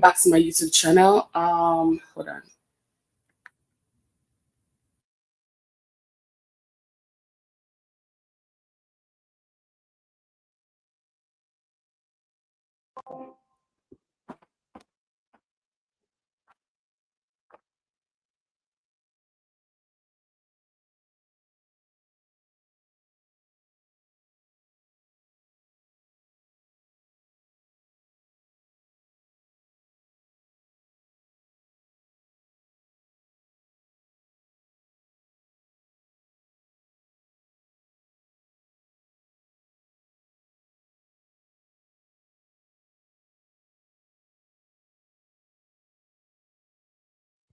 back to my YouTube channel. Hold on.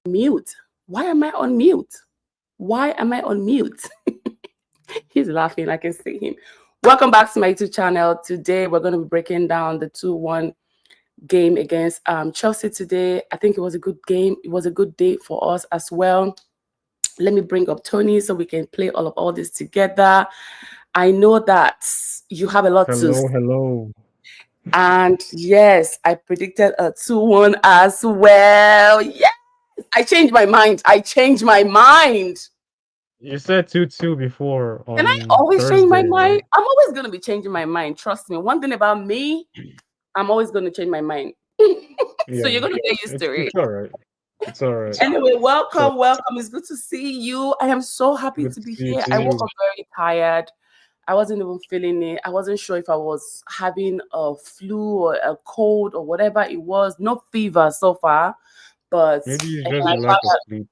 Mute. Why am I on mute? Why am I on mute? He's laughing. I can see him. Welcome back to my YouTube channel. Today we're going to be breaking down the 2-1 game against Chelsea today. I think it was a good game. It was a good day for us as well. Let me bring up Tony so we can play all this together. I know that you have a lot to say. Hello. And yes, I predicted a 2-1 as well. Yes, I changed my mind. You said 2-2 before. Can I always change my mind? I'm always going to be changing my mind. Trust me. One thing about me, I'm always going to change my mind. So you're going to get used to it. It's all right. It's all right. Anyway, welcome. It's good to see you. I am so happy to be here. I woke up very tired. I wasn't even feeling it. I wasn't sure if I was having a flu or a cold or whatever it was. No fever so far, but maybe you just lack of sleep.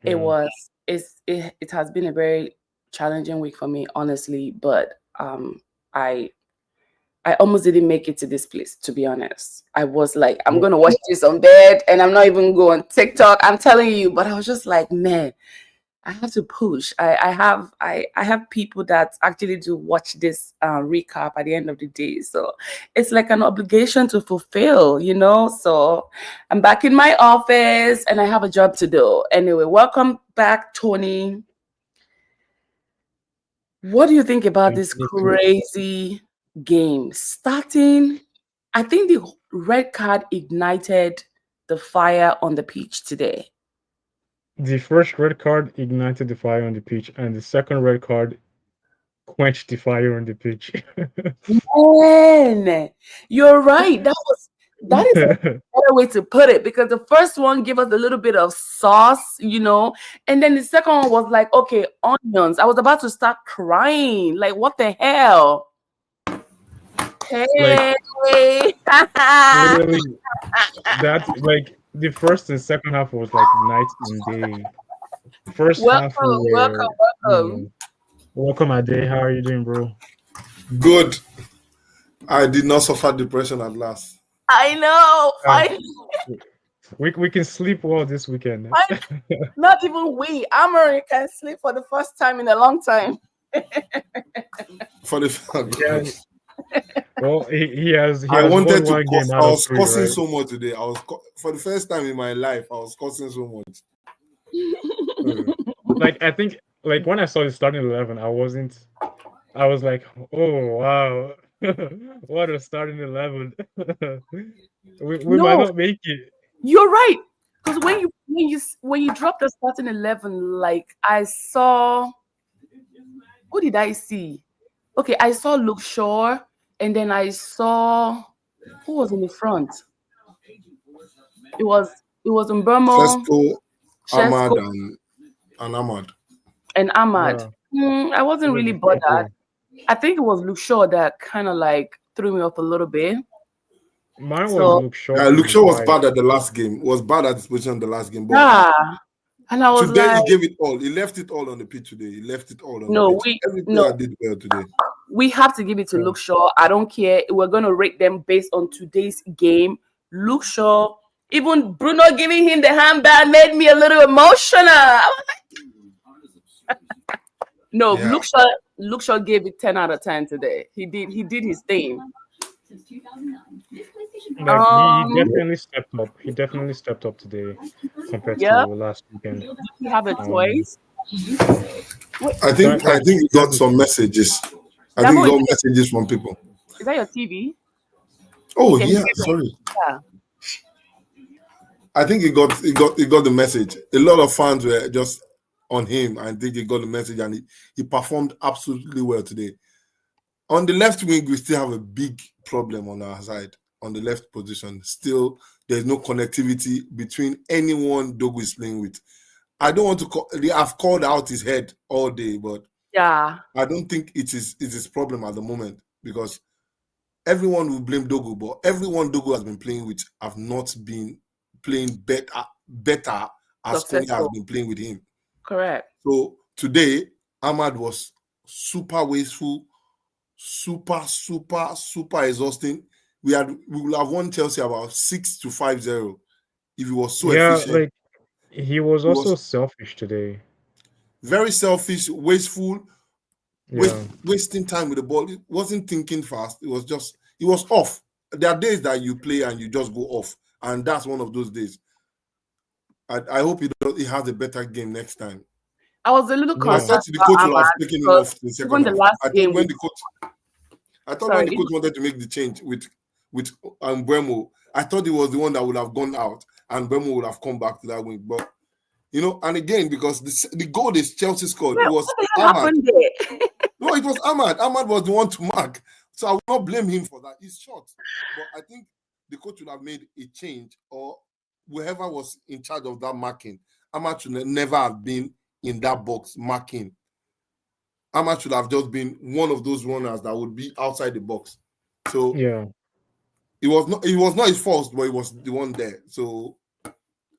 It has been a very challenging week for me, honestly. But I almost didn't make it to this place, to be honest. I was like, I'm gonna watch this on bed, and I'm not even going on TikTok. I'm telling you, but I was just like, man, I have to push. I have people that actually do watch this recap at the end of the day. So it's like an obligation to fulfill, you know? So I'm back in my office and I have a job to do. Anyway, welcome back, Tony. What do you think about this crazy game? Starting, I think the red card ignited the fire on the pitch today. The first red card ignited the fire on the pitch, and the second red card quenched the fire on the pitch. Man, you're right. That is a better way to put it, because the first one gave us a little bit of sauce, you know, and then the second one was like, okay, onions. I was about to start crying. Like, what the hell? Hey. Literally, that's like the first and second half was like night and day. First half, welcome, Ade. How are you doing, bro? Good. I did not suffer depression at last. I know. We can sleep well this weekend. Not even we. Amory can sleep for the first time in a long time. For the well, he has. I wanted to game. I was cursing so much today. For the first time in my life, I was cursing so much. Like, I think, like, when I saw the starting 11, I was like, oh wow, what a starting 11. we might not make it. You're right, because when you drop the starting 11, like, I saw, who did I see? Okay, I saw Luke Shaw, and then I saw, who was in the front? It was Mbermo, Ahmad, and Ahmad. And Ahmad. Yeah. I wasn't really bothered. I think it was Luke Shaw that kind of like threw me off a little bit. Mine was Luke Shaw. Luke Shaw was bad at the last game. Was bad at his position in the last game. But yeah. And I was today like, he gave it all. He left it all on the pitch today. He left it all on the pitch. Every player did well today. We have to give it to Luke Shaw. I don't care. We're going to rate them based on today's game. Luke Shaw, even Bruno giving him the handbag made me a little emotional. I was like, no, yeah. Luke Shaw gave it 10 out of 10 today. He did his thing. Like, he definitely stepped up. He definitely stepped up today compared to last weekend. Did he have a choice? I think he got some messages. I think he got messages from people. Is that your TV? Oh, yeah, sorry. Yeah. I think he got the message. A lot of fans were just on him, and I think he got the message, and he performed absolutely well today. On the left wing, we still have a big problem on our side. On the left position, still there's no connectivity between anyone Dogu is playing with. I don't want to call. I've called out his head all day, but Yeah, I don't think it is his problem at the moment, because everyone will blame Dogu, but everyone Dogu has been playing with have not been playing better as Konya has been playing with him. correct. So today, Ahmad was super wasteful, super exhausting. We will have won Chelsea about 6-5-0 if he was so efficient. Like he was also selfish today. Very selfish, wasteful, wasting time with the ball. He wasn't thinking fast. It was off. There are days that you play and you just go off, and that's one of those days. I hope he has a better game next time. I was a little concerned. I thought the coach would have taken him off in the second half. I thought when the coach wanted to make the change with Mbeumo, I thought he was the one that would have gone out and Mbeumo would have come back to that wing. But and again, because the goal is Chelsea scored, it was Ahmad. No, it was Ahmad. Ahmad was the one to mark, so I will not blame him for that. He's short, but I think the coach would have made a change, or whoever was in charge of that marking. Ahmad should never have been in that box marking. Ahmad should have just been one of those runners that would be outside the box. So it was not his fault, but he was the one there. So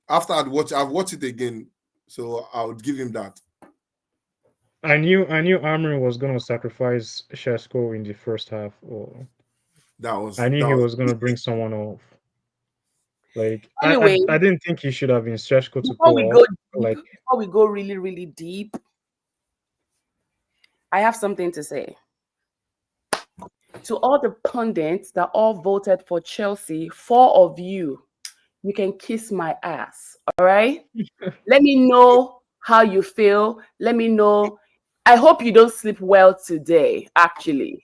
after I've watched it again, so I would give him that. I knew Amorim was gonna sacrifice Šeško in the first half, I knew he was gonna bring someone off. Like anyway, I didn't think he should have been Šeško to go off. Before we go really, really deep, I have something to say. To all the pundits that all voted for Chelsea, 4 of you can kiss my ass. All right? Let me know how you feel. Let me know. I hope you don't sleep well today, actually.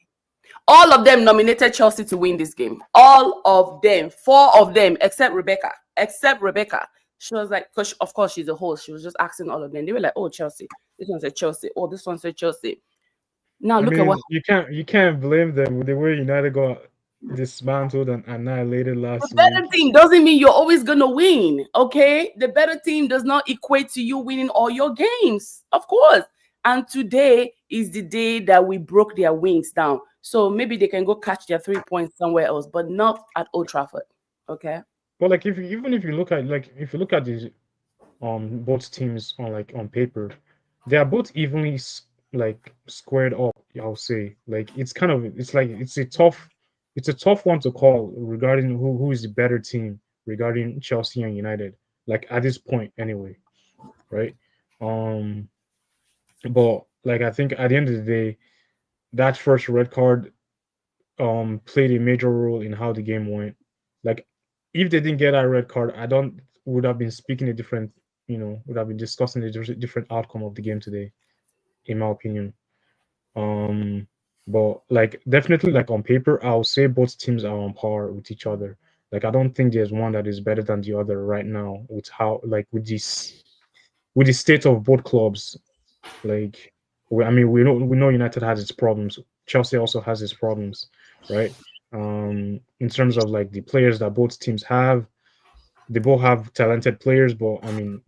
All of them nominated Chelsea to win this game. All of them. 4 of them, except Rebecca. She was like, because of course she's a host. She was just asking all of them. They were like, oh, Chelsea. This one said Chelsea. Oh, this one said Chelsea. Now look at what you can't blame them with the way United got dismantled and annihilated last week. The better team doesn't mean you're always gonna win. Okay, the better team does not equate to you winning all your games, of course. And today is the day that we broke their wings down. So maybe they can go catch their 3 points somewhere else, but not at Old Trafford. Okay. Well, like if you look at these both teams on paper, they are both evenly squared up. I'll say it's a tough one to call regarding who is the better team regarding Chelsea and United, like at this point anyway, right? But I think at the end of the day, that first red card played a major role in how the game went. Like if they didn't get that red card, would have been speaking a different, would have been discussing a different outcome of the game today, in my opinion. But definitely on paper, I'll say both teams are on par with each other. I don't think there's one that is better than the other right now with how with the state of both clubs. We know United has its problems. Chelsea also has its problems, right? In terms of the players that both teams have, they both have talented players, but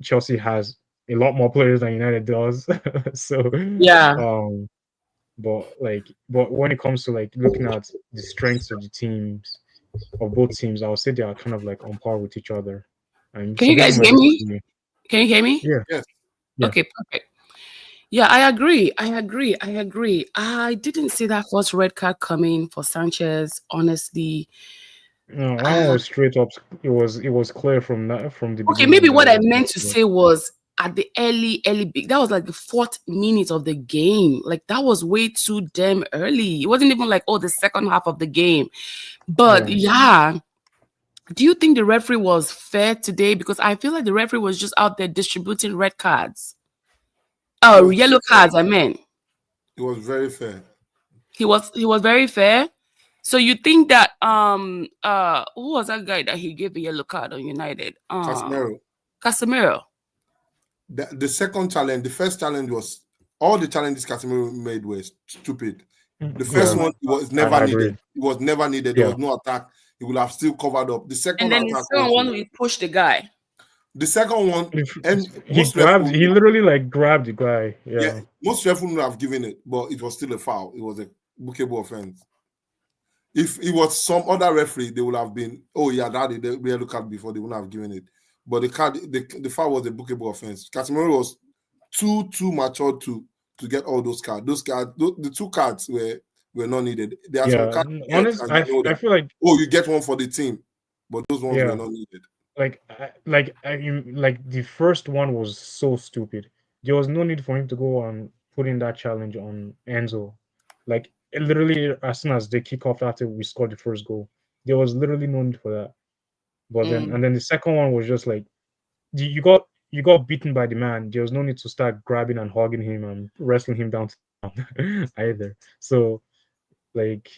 Chelsea has a lot more players than United does. So yeah. But when it comes to looking at the strengths of the teams of both teams, I would say they are kind of on par with each other. Can you guys hear me? Can you hear me? Yeah. Okay, perfect. Yeah, I agree. I didn't see that first red card coming for Sanchez, honestly. No, I was straight up. It was clear from the beginning. Okay, maybe what I meant to say was at the early that was the 4th minute of the game. That was way too damn early. It wasn't even the second half of the game. But yeah. Do you think the referee was fair today? Because I feel like the referee was just out there distributing red cards. Oh, yellow cards, I meant. It was very fair. He was very fair. So you think that who was that guy that he gave a yellow card on United? Casemiro. The second challenge, the first challenge was all the challenges Casemiro made were stupid. The first one was never needed. It was never needed. There was no attack. He would have still covered up. The second and then attack, the second one we pushed the guy. The second one, and he literally like grabbed the guy. Yeah. Most referees would have given it, but it was still a foul. It was a bookable offense. If it was some other referee, they would have been, oh yeah, that they yellow card before, they wouldn't have given it. But the foul was a bookable offense. Casemiro was too mature to get all those cards. Those cards, the two cards were not needed. There are some cards. Honestly, I feel like you get one for the team, but those ones were not needed. Like the first one was so stupid. There was no need for him to go and put in that challenge on Enzo. Like literally, as soon as they kick off after we scored the first goal, there was literally no need for that. But then the second one was just like you got beaten by the man. There was no need to start grabbing and hugging him and wrestling him down to the ground either. So like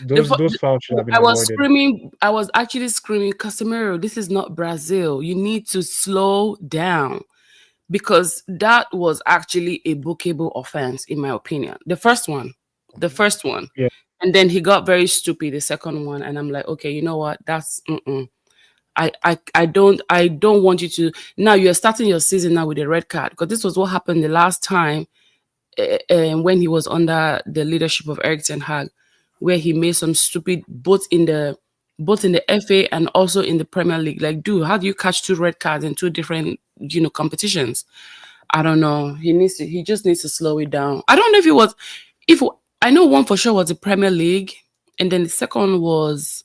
those fouls should have been avoided. I was actually screaming, Casemiro, this is not Brazil. You need to slow down, because that was actually a bookable offense, in my opinion. The first one. Yeah. And then he got very stupid, the second one, and I'm like, okay, you know what? That's I don't want you to. Now you're starting your season now with a red card, because this was what happened the last time when he was under the leadership of Erik ten Hag, where he made some stupid both in the FA and also in the Premier League. Like, dude, how do you catch 2 red cards in 2 different competitions? I don't know. He just needs to slow it down. I don't know if I know one for sure was the Premier League, and then the second was,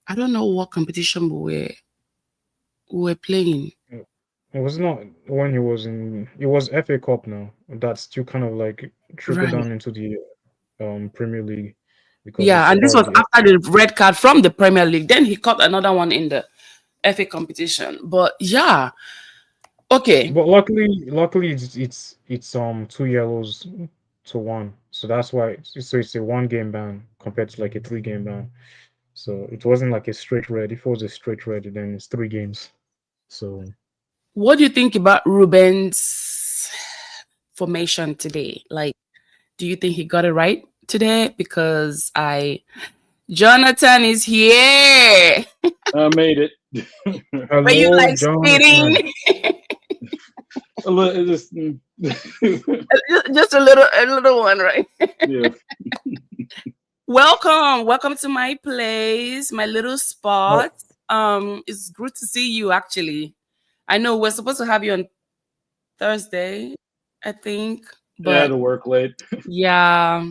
I don't know what competition we were playing. It was not when he was in. It was FA Cup now. That's still kind of like trickled down into the Premier League. And this was after the red card from the Premier League. Then he caught another one in the FA competition. But yeah, okay. But luckily it's 2 yellows to 1. So that's why. So it's a 1-game ban compared to like a 3-game ban. So it wasn't like a straight red. If it was a straight red, then it's 3 games. So what do you think about Ruben's formation today? Like, do you think he got it right today? Because Jonathan is here. I made it. Are you like spitting? just a little one, right? Yeah. Welcome to my place, my little spot. It's good to see you. Actually, I know we're supposed to have you on Thursday, I think. But I had to work late. Yeah,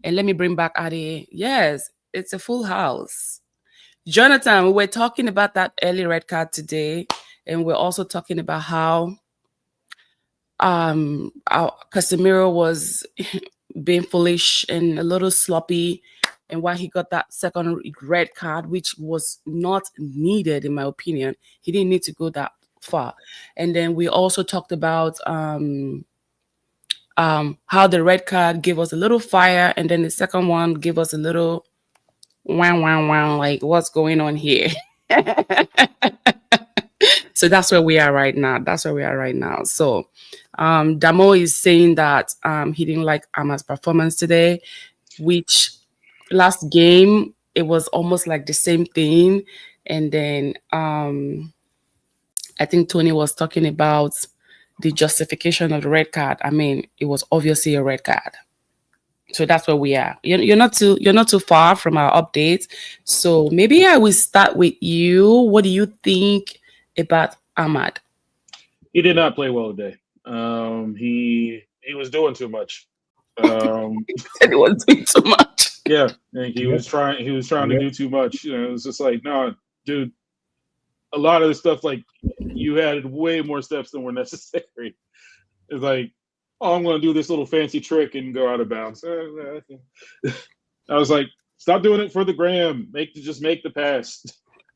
and let me bring back Ade. Yes, it's a full house. Jonathan, we were talking about that early red card today, and we're also talking about how Casemiro was being foolish and a little sloppy, and why he got that second red card, which was not needed, in my opinion. He didn't need to go that far. And then we also talked about how the red card gave us a little fire, and then the second one gave us a little wow, like what's going on here? So that's where we are right now. So Damo is saying that he didn't like Ahmad's performance today, which last game it was almost like the same thing. And then I think Tony was talking about the justification of the red card. I mean, it was obviously a red card. So that's where we are. You're not too far from our updates. So maybe I will start with you. What do you think about Ahmad? He did not play well today. He was doing too much. He said he was doing too much. Yeah, I think he was trying to do too much. It was just like, no, dude. A lot of the stuff, like, you had way more steps than were necessary. It's like, oh, I'm going to do this little fancy trick and go out of bounds. I was like, stop doing it for the gram. Just make the pass.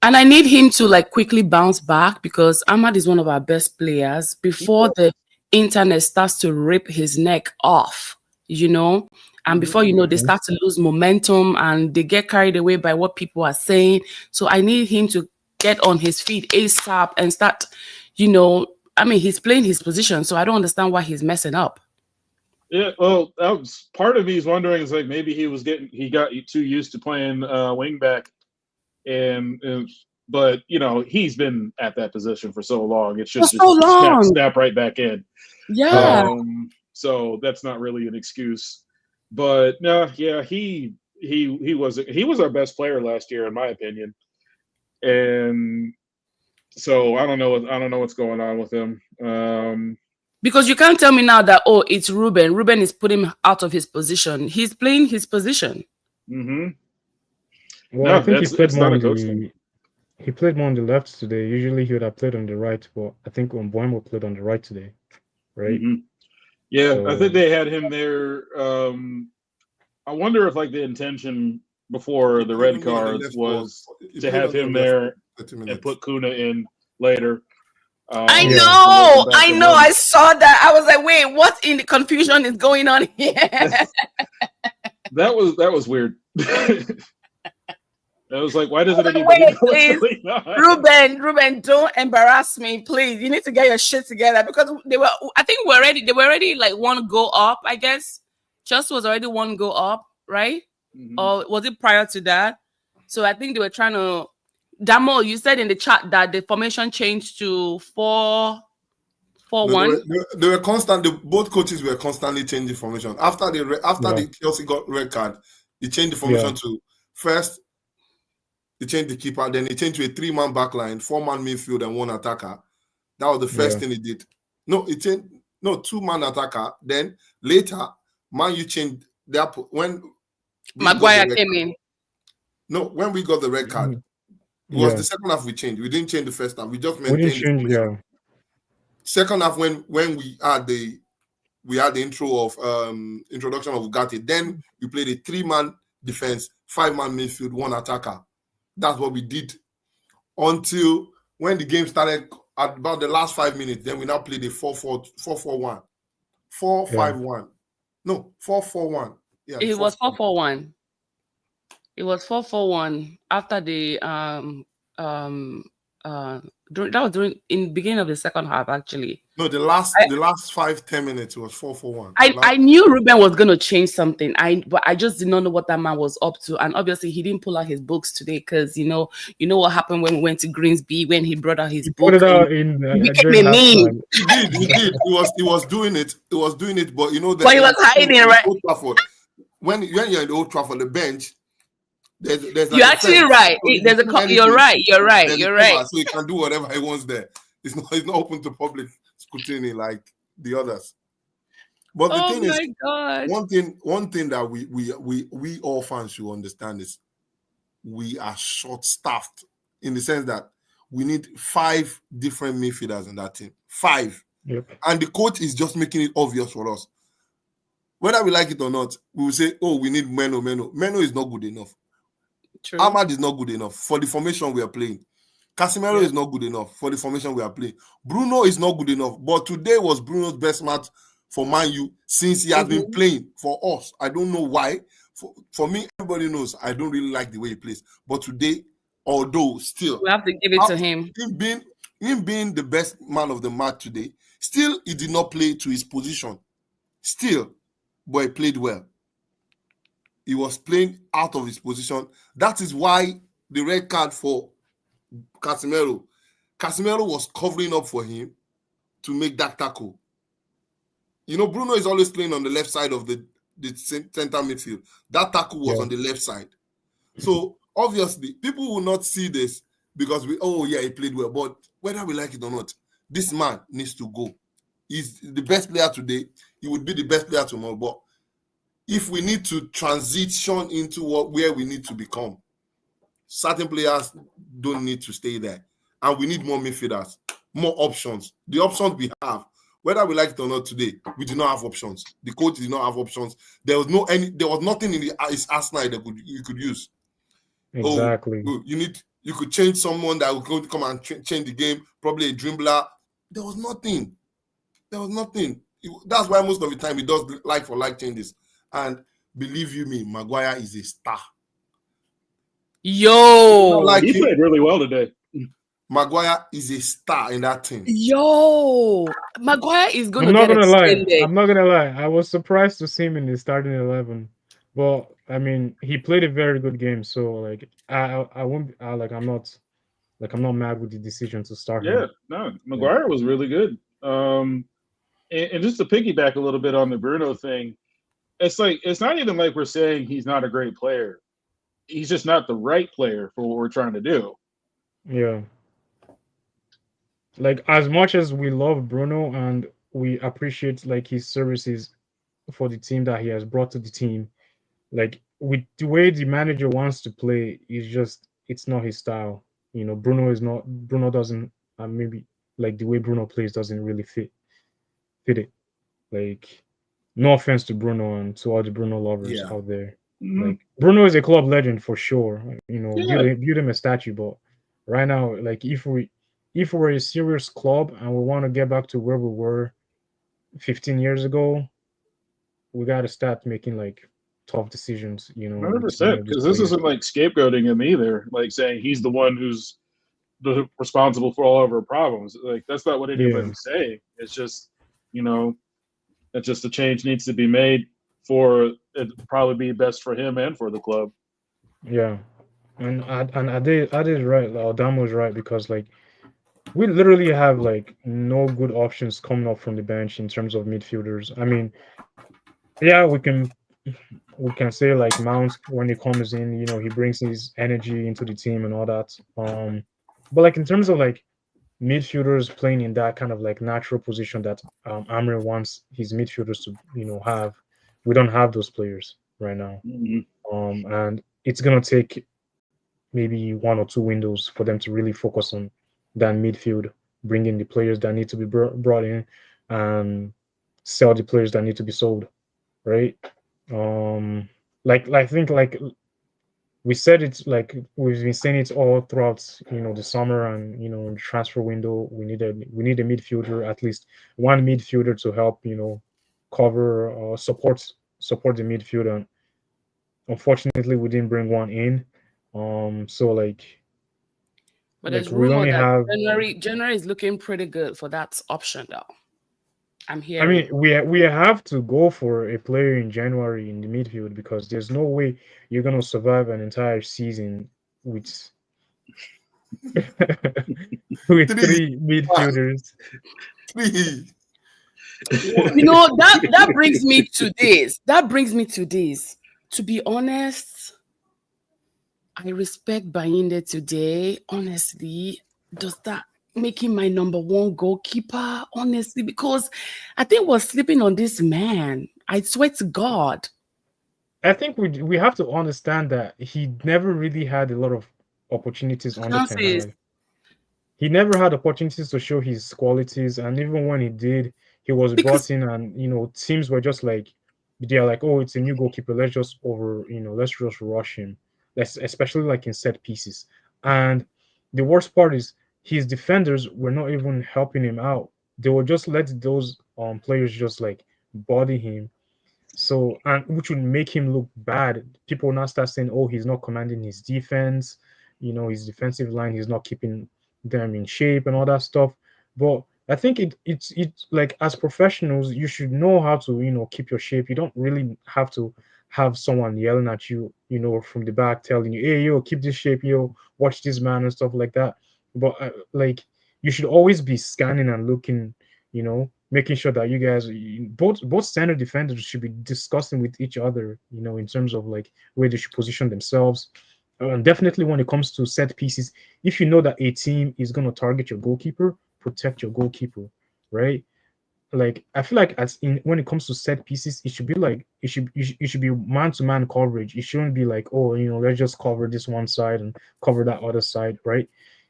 And I need him to like quickly bounce back, because Ahmad is one of our best players. Before the internet starts to rip his neck off, and before they start to lose momentum and they get carried away by what people are saying. So I need him to get on his feet ASAP and start, he's playing his position, so I don't understand why he's messing up. Yeah, well, that was part of me is wondering is like maybe he got too used to playing wing back, but he's been at that position for so long. It should just snap right back in. Yeah. So that's not really an excuse, but no, yeah, he was our best player last year in my opinion, and so I don't know what's going on with him. Because you can't tell me now that it's Ruben. Ruben is putting him out of his position. He's playing his position. Mm-hmm. Well, I think he played more on the left today. Usually he would have played on the right, but I think Mbeumo played on the right today, right? Mm-hmm. Yeah, so, I think they had him there. I wonder if the intention before the red cards was to have him there and put Kuna in later. I know. I saw that. I was like, wait, what in the confusion is going on here? That was weird. I was like, why doesn't anybody know what's going on? Ruben, don't embarrass me, please. You need to get your shit together because they were already like one goal up, I guess. Chelsea was already one goal up, right? Mm-hmm. Or was it prior to that? So I think they were trying to. Damo, you said in the chat that the formation changed to 4-4-1. They were constantly. Both coaches were constantly changing formation. After the Chelsea got red card, he changed the formation to first. He changed the keeper, then he changed to a 3-man backline, 4-man midfield, and 1 attacker. That was the first thing he did. No, he changed 2-man attacker. Then later, you changed that when Maguire came in. No, when we got the red card, it was the second half we changed. We didn't change the first half. We just maintained the second half when we had the intro of introduction of Ugarte. Then we played a 3-man defense, 5-man midfield, 1 attacker. That's what we did until when the game started at about the last 5 minutes. Then we now played a 4-4-1, 4-5-1. No, 4-4-1. Yeah, it was 4-4-1. It was 4-4-1 after the that was in the beginning of the second half actually. No, the last 5-10 minutes was 4-4-1. I knew Ruben was going to change something. But I just did not know what that man was up to. And obviously he didn't pull out his books today because you know what happened when we went to Greensby when he brought out his book. Put it out in He did. He was doing it. He was doing it, but you know that. But he was hiding, right? Old Trafford, when you're in the Old Trafford, the bench. There's you're actually right. There's a you're right. So he can do whatever he wants there. It's not open to public scrutiny like the others. But the thing is, God. one thing that we all fans should understand is we are short-staffed in the sense that we need 5 different midfielders in that team. 5. Yep. And the coach is just making it obvious for us. Whether we like it or not, we will say, we need Meno. Meno is not good enough. True. Ahmad is not good enough for the formation we are playing. Casemiro is not good enough for the formation we are playing. Bruno is not good enough. But today was Bruno's best match for Man U since he has been playing for us. I don't know why. For me, everybody knows I don't really like the way he plays. But today, although still... We have to give it to him. Him being the best man of the match today, still he did not play to his position. Still, but he played well. He was playing out of his position. That is why the red card for Casemiro was covering up for him to make that tackle. You know, Bruno is always playing on the left side of the center midfield. That tackle was on the left side. So, obviously, people will not see this because he played well. But whether we like it or not, this man needs to go. He's the best player today. He would be the best player tomorrow. But if we need to transition into where we need to become, certain players don't need to stay there. And we need more midfielders, more options. The options we have, whether we like it or not today, we do not have options. The coach did not have options. There was nothing in his arsenal that you could use. Exactly. You could change someone that would come and change the game, probably a dribbler. There was nothing. That's why most of the time he does like for like changes. And believe you me, Maguire is a star. Yo, he played really well today. Maguire is a star in that team. Yo, Maguire is going to I'm not get gonna lie. extended. I'm not gonna lie. I was surprised to see him in the starting 11. But I mean, he played a very good game. So like, I won't. I'm not mad with the decision to start him. Yeah, no, Maguire was really good. And just to piggyback a little bit on the Bruno thing, it's not even like we're saying he's not a great player. He's just not the right player for what we're trying to do. Yeah. Like, as much as we love Bruno and we appreciate like his services for the team that he has brought to the team, like with the way the manager wants to play, it's not his style. Bruno doesn't maybe like the way Bruno plays doesn't really fit it. Like, no offense to Bruno and to all the Bruno lovers out there. Mhm. Like, Bruno is a club legend for sure. Yeah. Build him a statue. But right now, like, if we're a serious club and we want to get back to where we were 15 years ago, we got to start making like tough decisions. 100%. Because this isn't like scapegoating him either. Like saying he's the one who's responsible for all of our problems. Like, that's not what anybody's saying. It's just, it's just a change needs to be made for it to probably be best for him and for the club. Yeah, and Ade is right. Damo's right, because like we literally have like no good options coming up from the bench in terms of midfielders. I mean, yeah, we can say like Mount, when he comes in, he brings his energy into the team and all that. But like in terms of like midfielders playing in that kind of like natural position that Amri wants his midfielders to have, we don't have those players right now. Mm-hmm. And it's gonna take maybe 1 or 2 windows for them to really focus on that midfield, bring in the players that need to be brought in, and sell the players that need to be sold, right? I think like we said, it's like we've been saying it all throughout the summer and the transfer window. We need a midfielder, at least one midfielder to help cover support the midfield. And unfortunately we didn't bring one in. So like, but there's we rumor only that have January is looking pretty good for that option though. I'm here. I mean, we have to go for a player in January in the midfield, because there's no way you're gonna survive an entire season with with 3 midfielders. 3. That brings me to this. To be honest, I respect Bayinde today. Honestly, does that make him my number 1 goalkeeper? Honestly, because I think we're sleeping on this man. I swear to God. I think we have to understand that he never really had a lot of opportunities on the Ten Hag. He never had opportunities to show his qualities, and even when he did, he was brought in, and teams were just like, they're like, oh, it's a new goalkeeper, let's just rush him. Especially like in set pieces. And the worst part is his defenders were not even helping him out. They would just let those players just like body him. So, and which would make him look bad. People will now start saying, oh, he's not commanding his defense, his defensive line, he's not keeping them in shape and all that stuff. But I think it's like, as professionals, you should know how to keep your shape. You don't really have to have someone yelling at you from the back, telling you, hey, yo, keep this shape, yo, watch this man and stuff like that. But like, you should always be scanning and looking, making sure that you guys, both center defenders, should be discussing with each other, in terms of like where they should position themselves. And definitely when it comes to set pieces, if you know that a team is going to target your goalkeeper, protect your goalkeeper, right? Like, I feel like when it comes to set pieces, it should be like, it should be man-to-man coverage. It shouldn't be like, oh, let's just cover this one side and cover that other side, right?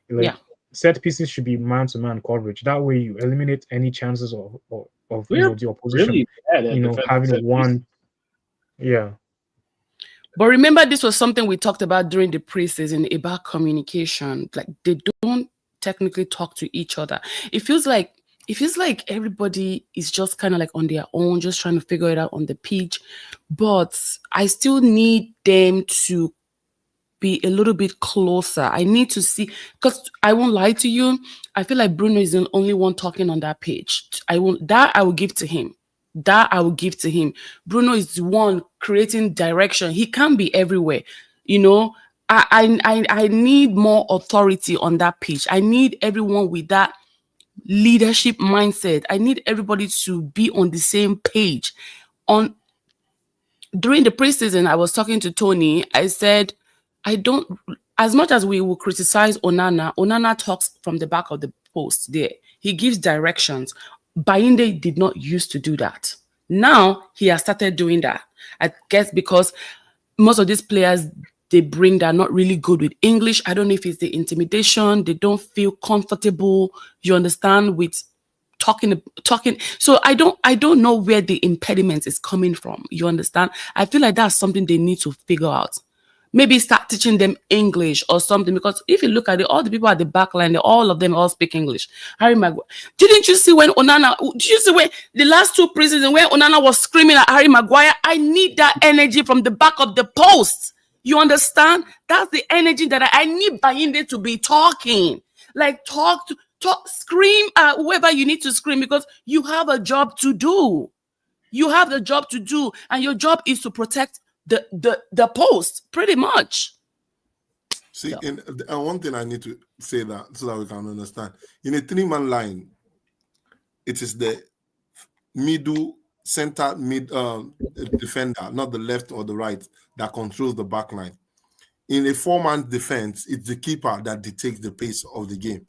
Like, set pieces should be man-to-man coverage. That way you eliminate any chances of the opposition really bad at having one. Yeah. But remember, this was something we talked about during the preseason about communication. Like, they don't technically talk to each other. It feels like it feels like everybody is just kind of like on their own, just trying to figure it out on the pitch. But I still need them to be a little bit closer. I need to see, because I won't lie to you, I feel like Bruno is the only one talking on that page. I will give to him. That I will give to him. Bruno is the one creating direction. He can't be everywhere. You know, I need more authority on that pitch. I need everyone with that leadership mindset. I need everybody to be on the same page. During the preseason, I was talking to Tony. I said, I don't, as much as we will criticize Onana talks from the back of the post there. He gives directions. Bayinde did not used to do that. Now he has started doing that. I guess because most of these players they bring, they're not really good with English. I don't know if it's the intimidation. They don't feel comfortable, you understand, with talking. So I don't know where the impediment is coming from. You understand? I feel like that's something they need to figure out. Maybe start teaching them English or something, because if you look at it, all the people at the back line, all of them all speak English. Harry Maguire. Didn't you see when Onana, did you see when the last two preseasons when Onana was screaming at Harry Maguire? I need that energy from the back of the post. You understand? That's the energy that I need Bayinde to be talking. Like talk, scream at whoever you need to scream, because you have a job to do. You have the job to do, and your job is to protect the post, pretty much. See, yeah. And one thing I need to say that so that we can understand. In a 3-man line, it is the middle center defender, not the left or the right, that controls the back line. In a 4-man defense, it's the keeper that dictates the pace of the game.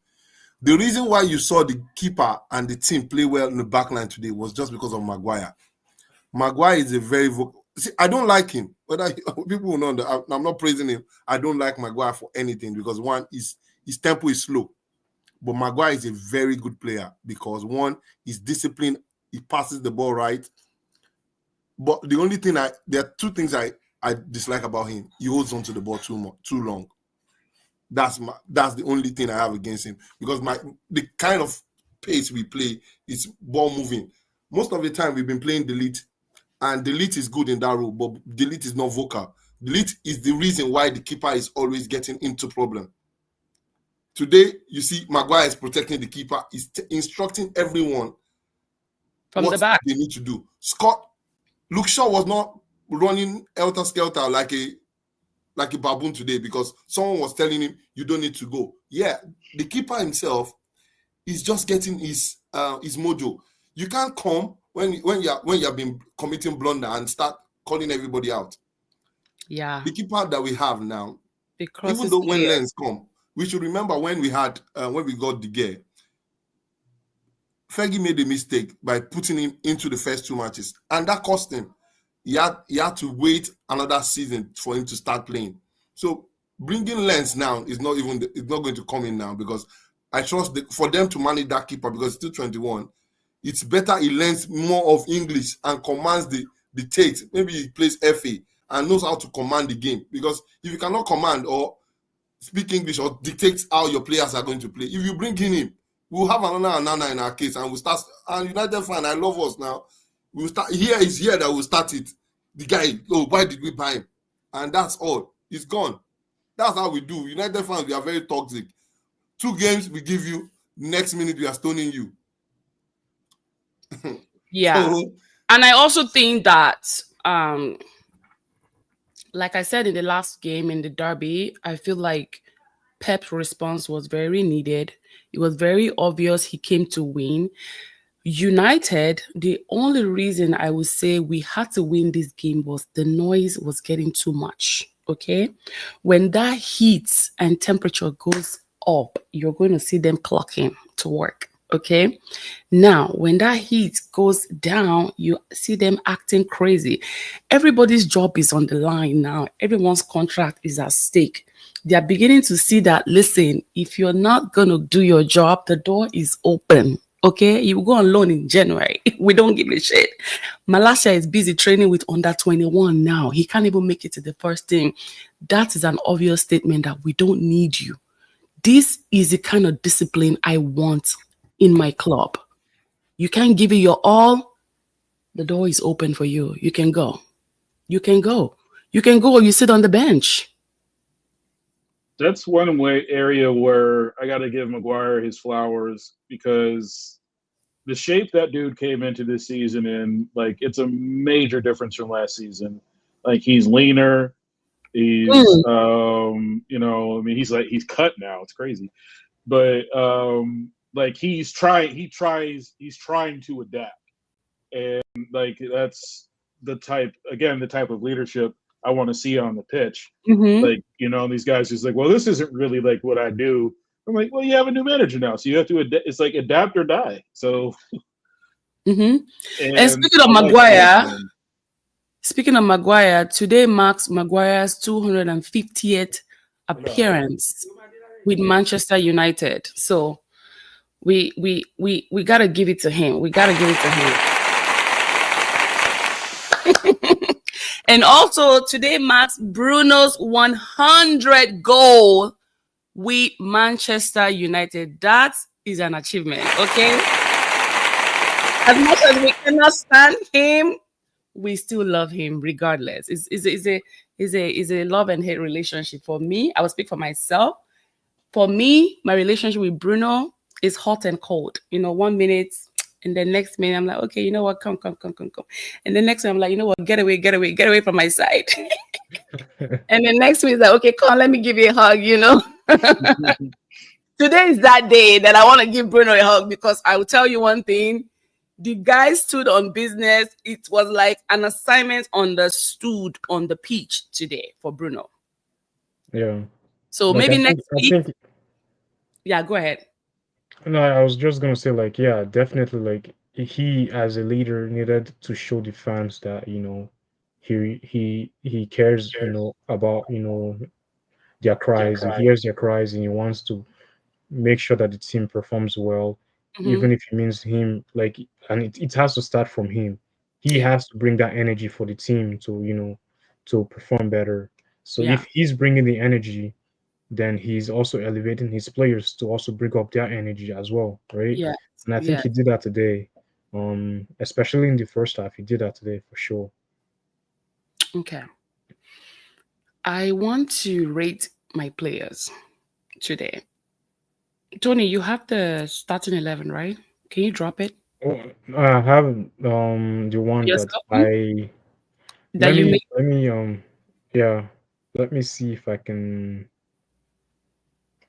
The reason why you saw the keeper and the team play well in the back line today was just because of Maguire. Maguire is a very see, I don't like him. Whether people will know that I'm not praising him. I don't like Maguire for anything, because one, his tempo is slow. But Maguire is a very good player because one, he's disciplined, he passes the ball right. But the only thing there are two things I dislike about him. He holds on to the ball too long. That's the only thing I have against him, because the kind of pace we play is ball moving. Most of the time we've been playing delete. And delete is good in that role, but delete is not vocal. Delete is the reason why the keeper is always getting into problem. Today, you see Maguire is protecting the keeper. He's instructing everyone from what the back they need to do. Luke Shaw was not running helter-skelter like a baboon today, because someone was telling him, you don't need to go. Yeah, the keeper himself is just getting his mojo. You can't come when you have been committing blunder and start calling everybody out. Yeah. The keeper that we have now, even though when Lens come, we should remember when we got De Gea, Fergie made a mistake by putting him into the first 2 matches, and that cost him. He had to wait another season for him to start playing. So bringing Lens now is not going to come in now, because I trust for them to manage that keeper, because it's still 21. It's better he learns more of English and commands the takes. Maybe he plays FA and knows how to command the game. Because if you cannot command or speak English or dictate how your players are going to play, if you bring him in, we'll have another Nana in our case, and we'll start. And United fan, I love us now. We'll start. Here that we'll start it. The guy, why did we buy him? And that's all. He's gone. That's how we do. United fans, we are very toxic. 2 games we give you. Next minute we are stoning you. Yeah. And I also think that like I said in the last game in the derby, I feel like Pep's response was very needed. It was very obvious he came to win. United, the only reason I would say we had to win this game was the noise was getting too much. Okay, when that heat and temperature goes up, you're going to see them clocking to work. Okay, now when that heat goes down, you see them acting crazy. Everybody's job is on the line now. Everyone's contract is at stake. They are beginning to see that, listen, if you're not going to do your job, the door is open. Okay, you go on loan in January. We don't give a shit. Malacia is busy training with under 21 now. He can't even make it to the first team. That is an obvious statement that we don't need you. This is the kind of discipline I want in my club. you can't give it your all, the door is open for you. You can go. You can go. You can go or you sit on the bench. That's one area where I got to give Maguire his flowers, because the shape that dude came into this season in, like, it's a major difference from last season. Like, he's leaner. He's, you know, I mean, he's cut now. It's crazy, but like he's trying to adapt, and like that's the type of leadership I want to see on the pitch. Like, you know, these guys just like, well, this isn't really like what I do. I'm like, well, you have a new manager now, so you have to it's like adapt or die. So, and speaking of Maguire. Speaking of Maguire, today marks Maguire's 250th appearance with Manchester United. So we gotta give it to him. We gotta give it to him. And also today marks Bruno's 100th goal with Manchester United. That is an achievement, okay? As much as we cannot stand him, we still love him regardless. It's a love and hate relationship. For me, I will speak for myself. For me, my relationship with Bruno is hot and cold. You know, 1 minute, and the next minute I'm like, okay, you know what, come. And the next one I'm like, you know what, get away from my side. And the next week is like, okay, come, let me give you a hug, you know. Today is that day that I want to give Bruno a hug, because I will tell you one thing. The guy stood on business. It was like an assignment understood on the pitch today for Bruno. Yeah. So like, maybe next week. Yeah, go ahead. No, I was just gonna say, like, yeah, definitely, like, he as a leader needed to show the fans that, you know, he cares, you know, about, you know, their cries. He hears their cries, and he wants to make sure that the team performs well, even if it means him, like, and it has to start from him. He has to bring that energy for the team to, you know, to perform better. So if he's bringing the energy, then he's also elevating his players to also bring up their energy as well, right? Yeah. And I think he did that today. Especially in the first half, he did that today for sure. Okay. I want to rate my players today. Tony, you have the starting 11, right? Can you drop it? Oh, I have the one that let me see if I can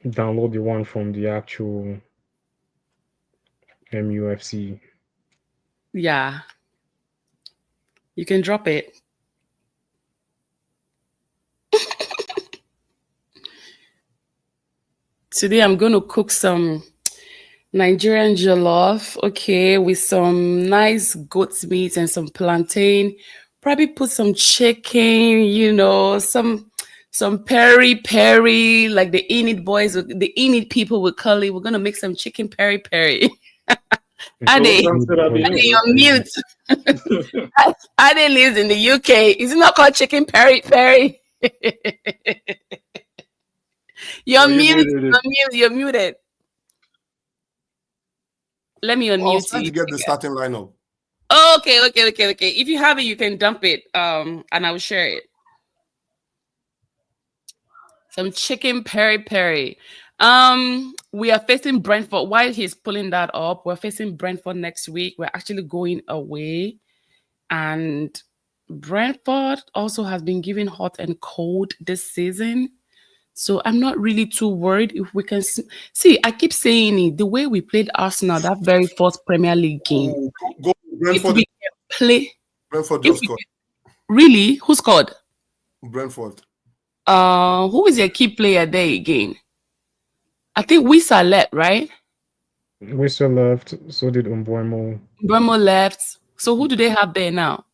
download the one from the actual MUFC. Yeah. You can drop it. Today I'm going to cook some Nigerian jollof, okay, with some nice goat's meat and some plantain. Probably put some chicken, you know, some peri, like the Enid boys, the Enid people would call it. We're gonna make some chicken peri. Ade, you're mute. Ade lives in the UK. Is it not called chicken peri? You're muted. Let me unmute I was trying to get the starting lineup. Okay. If you have it, you can dump it. And I will share it. Some chicken peri. We are facing Brentford. While he's pulling that up, we're facing Brentford next week. We're actually going away. And Brentford also has been given hot and cold this season. So I'm not really too worried if we can see. I keep saying it. The way we played Arsenal, that very first Premier League game. Go Brentford. If we can play. Brentford just scored. Really? Who scored? Brentford. Who is your key player there again? I think Wissa left, right? Wissa left. So did Mbeumo. Mbeumo left. So who do they have there now?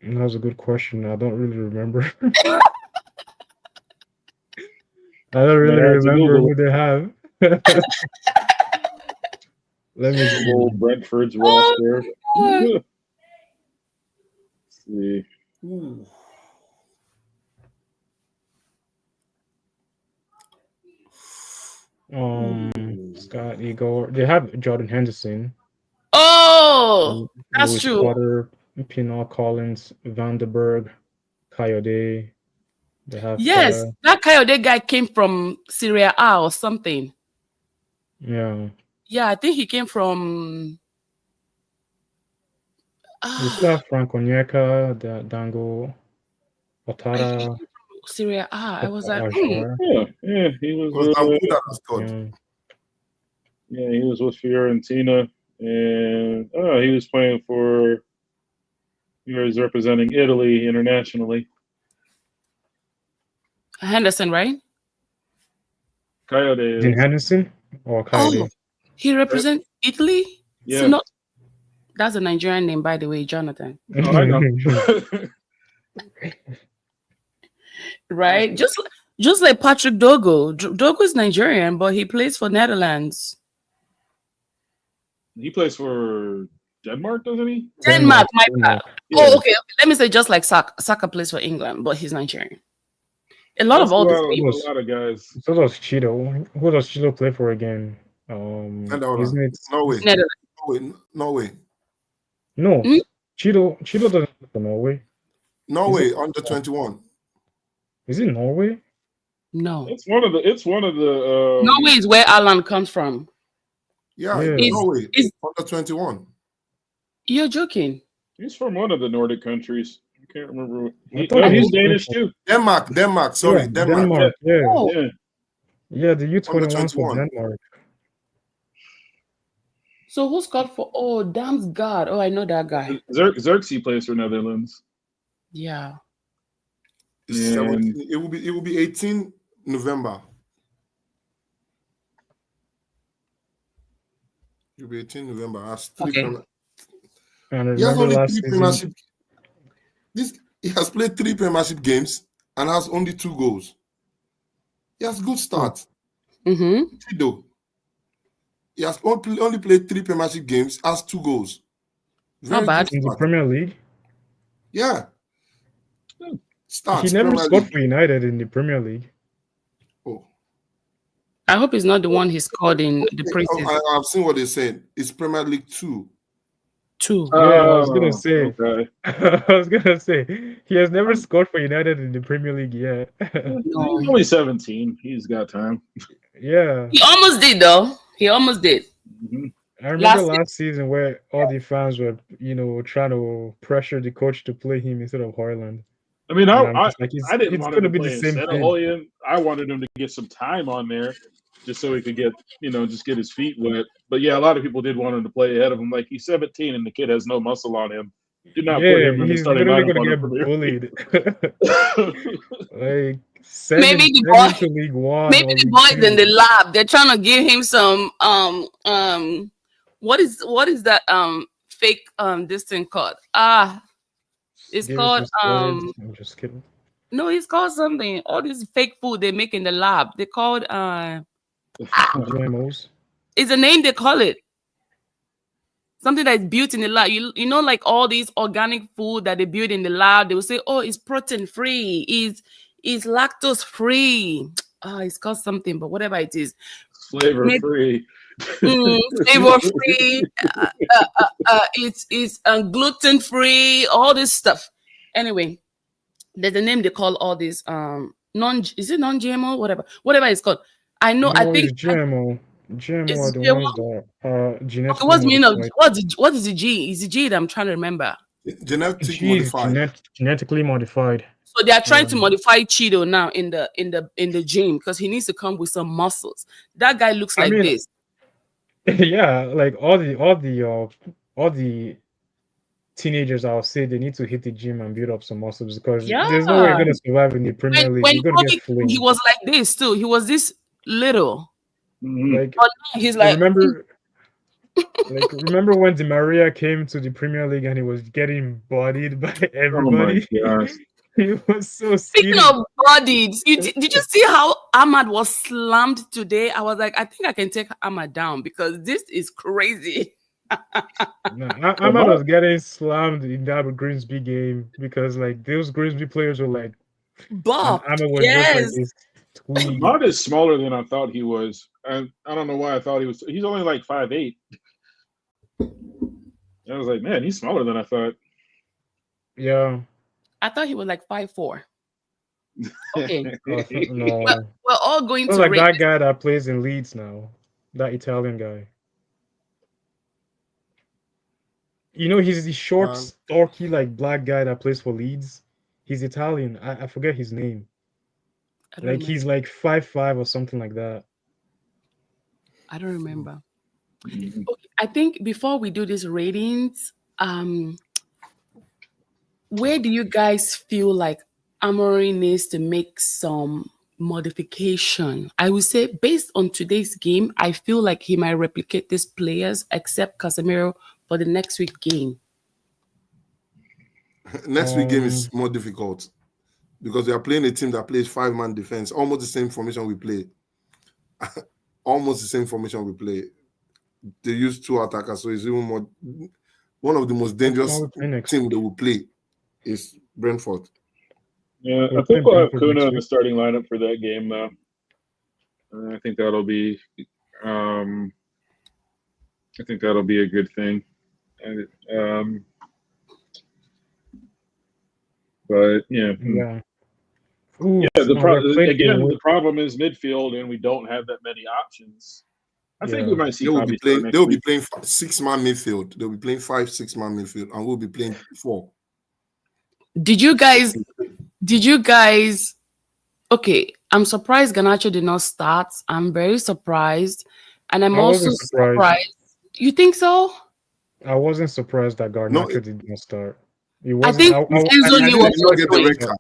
That was a good question. I don't really remember. I don't really remember who they have. Let me see. Brentford's roster. Let's see. Scott Igor. They have Jordan Henderson. Oh, that's Lewis true. Potter, Pinot Collins, Van der Berg, Coyote. They have Yes, that Coyote guy came from Syria A or something. yeah. Yeah, I think he came from. We still have Frank Onyeka, Dango, Otara, Syria A. I was like, Ajar. Yeah, he was. Yeah, he was with Fiorentina, and he was playing for. He was representing Italy internationally. Henderson, right? Coyote. Dean Henderson or Coyote? Oh, he represents Italy. Yeah, So that's a Nigerian name, by the way, Jonathan. Oh, I know. Right? Just like Patrick Dogo. Dogo is Nigerian, but he plays for Netherlands. He plays for Denmark, doesn't he? Denmark, my bad. Yeah. Oh, okay. Let me say just like Saka plays for England, but he's Nigerian. A lot of guys. So does Cheeto. Who does Cheeto play for again? Isn't it Norway. No. Cheeto doesn't play for Norway. Norway under 21. Is it Norway? No. It's one of the Norway is where Alan comes from. Yeah. Norway is under 21. You're joking. He's from one of the Nordic countries. I can't remember. He's Danish too. Denmark. Sorry, yeah, Denmark. Yeah. Oh. Yeah, the U21 for Denmark. So who scored for? Oh, Damsgaard. Oh, I know that guy. Xerxes plays for Netherlands. Yeah. It will be 18 November. It will be 18 November. He has only 3 Premiership. He has played 3 Premiership games and has only 2 goals. He has good start. Mm-hmm. He has only played 3 Premiership games, has 2 goals. Not bad. In the Premier League? Yeah. He never scored for United in the Premier League. Oh. I hope it's not the one he scored in the preseason. I've seen what they're saying. It's Premier League 2. 2. Yeah, I was gonna say. Okay. I was gonna say he has never scored for United in the Premier League yet. No. He's only 17. He's got time. Yeah. He almost did though. He almost did. Mm-hmm. I remember last season where all the fans were, trying to pressure the coach to play him instead of Højlund. I mean, I didn't want him to be play the same instead of Højlund. I wanted him to get some time on there, just so he could get, just get his feet wet. But yeah, a lot of people did want him to play ahead of him. Like, he's 17 and the kid has no muscle on him. Do not put him in the starting lineup. He's literally going to get bullied. Like, maybe the boys in the lab, they're trying to give him some what is that fake this thing called? It's called I'm just kidding. No, it's called something. All this fake food they make in the lab. They called GMOs. It's a name they call it. Something that's built in the lab. You know, like all these organic food that they build in the lab, they will say, oh, it's protein free, it's lactose free. It's called something, but whatever it is. Flavor free. Flavor free. It's gluten free, all this stuff. Anyway, there's a name they call all this is it non-GMO? Whatever it's called. I know. I think GMO. GMO are the ones that are genetically what is the G? Is the G that I'm trying to remember? Genetically modified. So they are trying to modify Cheeto now in the gym because he needs to come with some muscles. That guy looks like this. Yeah, like all the teenagers, I'll say they need to hit the gym and build up some muscles because there's no way you're gonna survive in the Premier League. You're gonna get flamed. He was like this too. He was this little. Like he's like remember when Di Maria came to the Premier League and he was getting bodied by everybody? Oh my gosh. He was so Speaking of bodied, did you see how Ahmad was slammed today? I was like, I think I can take Ahmad down because this is crazy. Ahmad was getting slammed in that Grimsby game because like those Grimsby players were like buff. Ahmad was just like Ahmad is smaller than I thought he was. And I don't know why I thought he was. He's only like 5'8". I was like, man, he's smaller than I thought. Yeah. I thought he was like 5'4". Okay. No. We're all going It's to like rate that this. guy that plays in Leeds now. That Italian guy. You know, he's the short, stocky, like black guy that plays for Leeds. He's Italian. I forget his name. I don't Like he's like 5'5" or something like that. I don't remember. Okay, I think before we do these ratings, where do you guys feel like Amorim needs to make some modification? I would say based on today's game, I feel like he might replicate these players except Casemiro for the next week game. Next week game is more difficult because we are playing a team that plays 5-man defense, almost the same formation we play. Almost the same formation we play. They use 2 attackers, so it's even more. One of the most dangerous team that will play is Brentford. Yeah, I think we'll have Kuna in the starting lineup for that game, though. I think that'll be. I think that'll be a good thing. But yeah. Ooh, yeah. The problem is midfield, and we don't have that many options. I think we might see. They will be playing 6-man midfield. They'll be playing 5-6-man midfield, and we'll be playing 4. Did you guys? Okay, I'm surprised Garnacho did not start. I'm very surprised, and I'm also surprised. You think so? I wasn't surprised that Garnacho did not start. I think Enzo knew what was get the red card.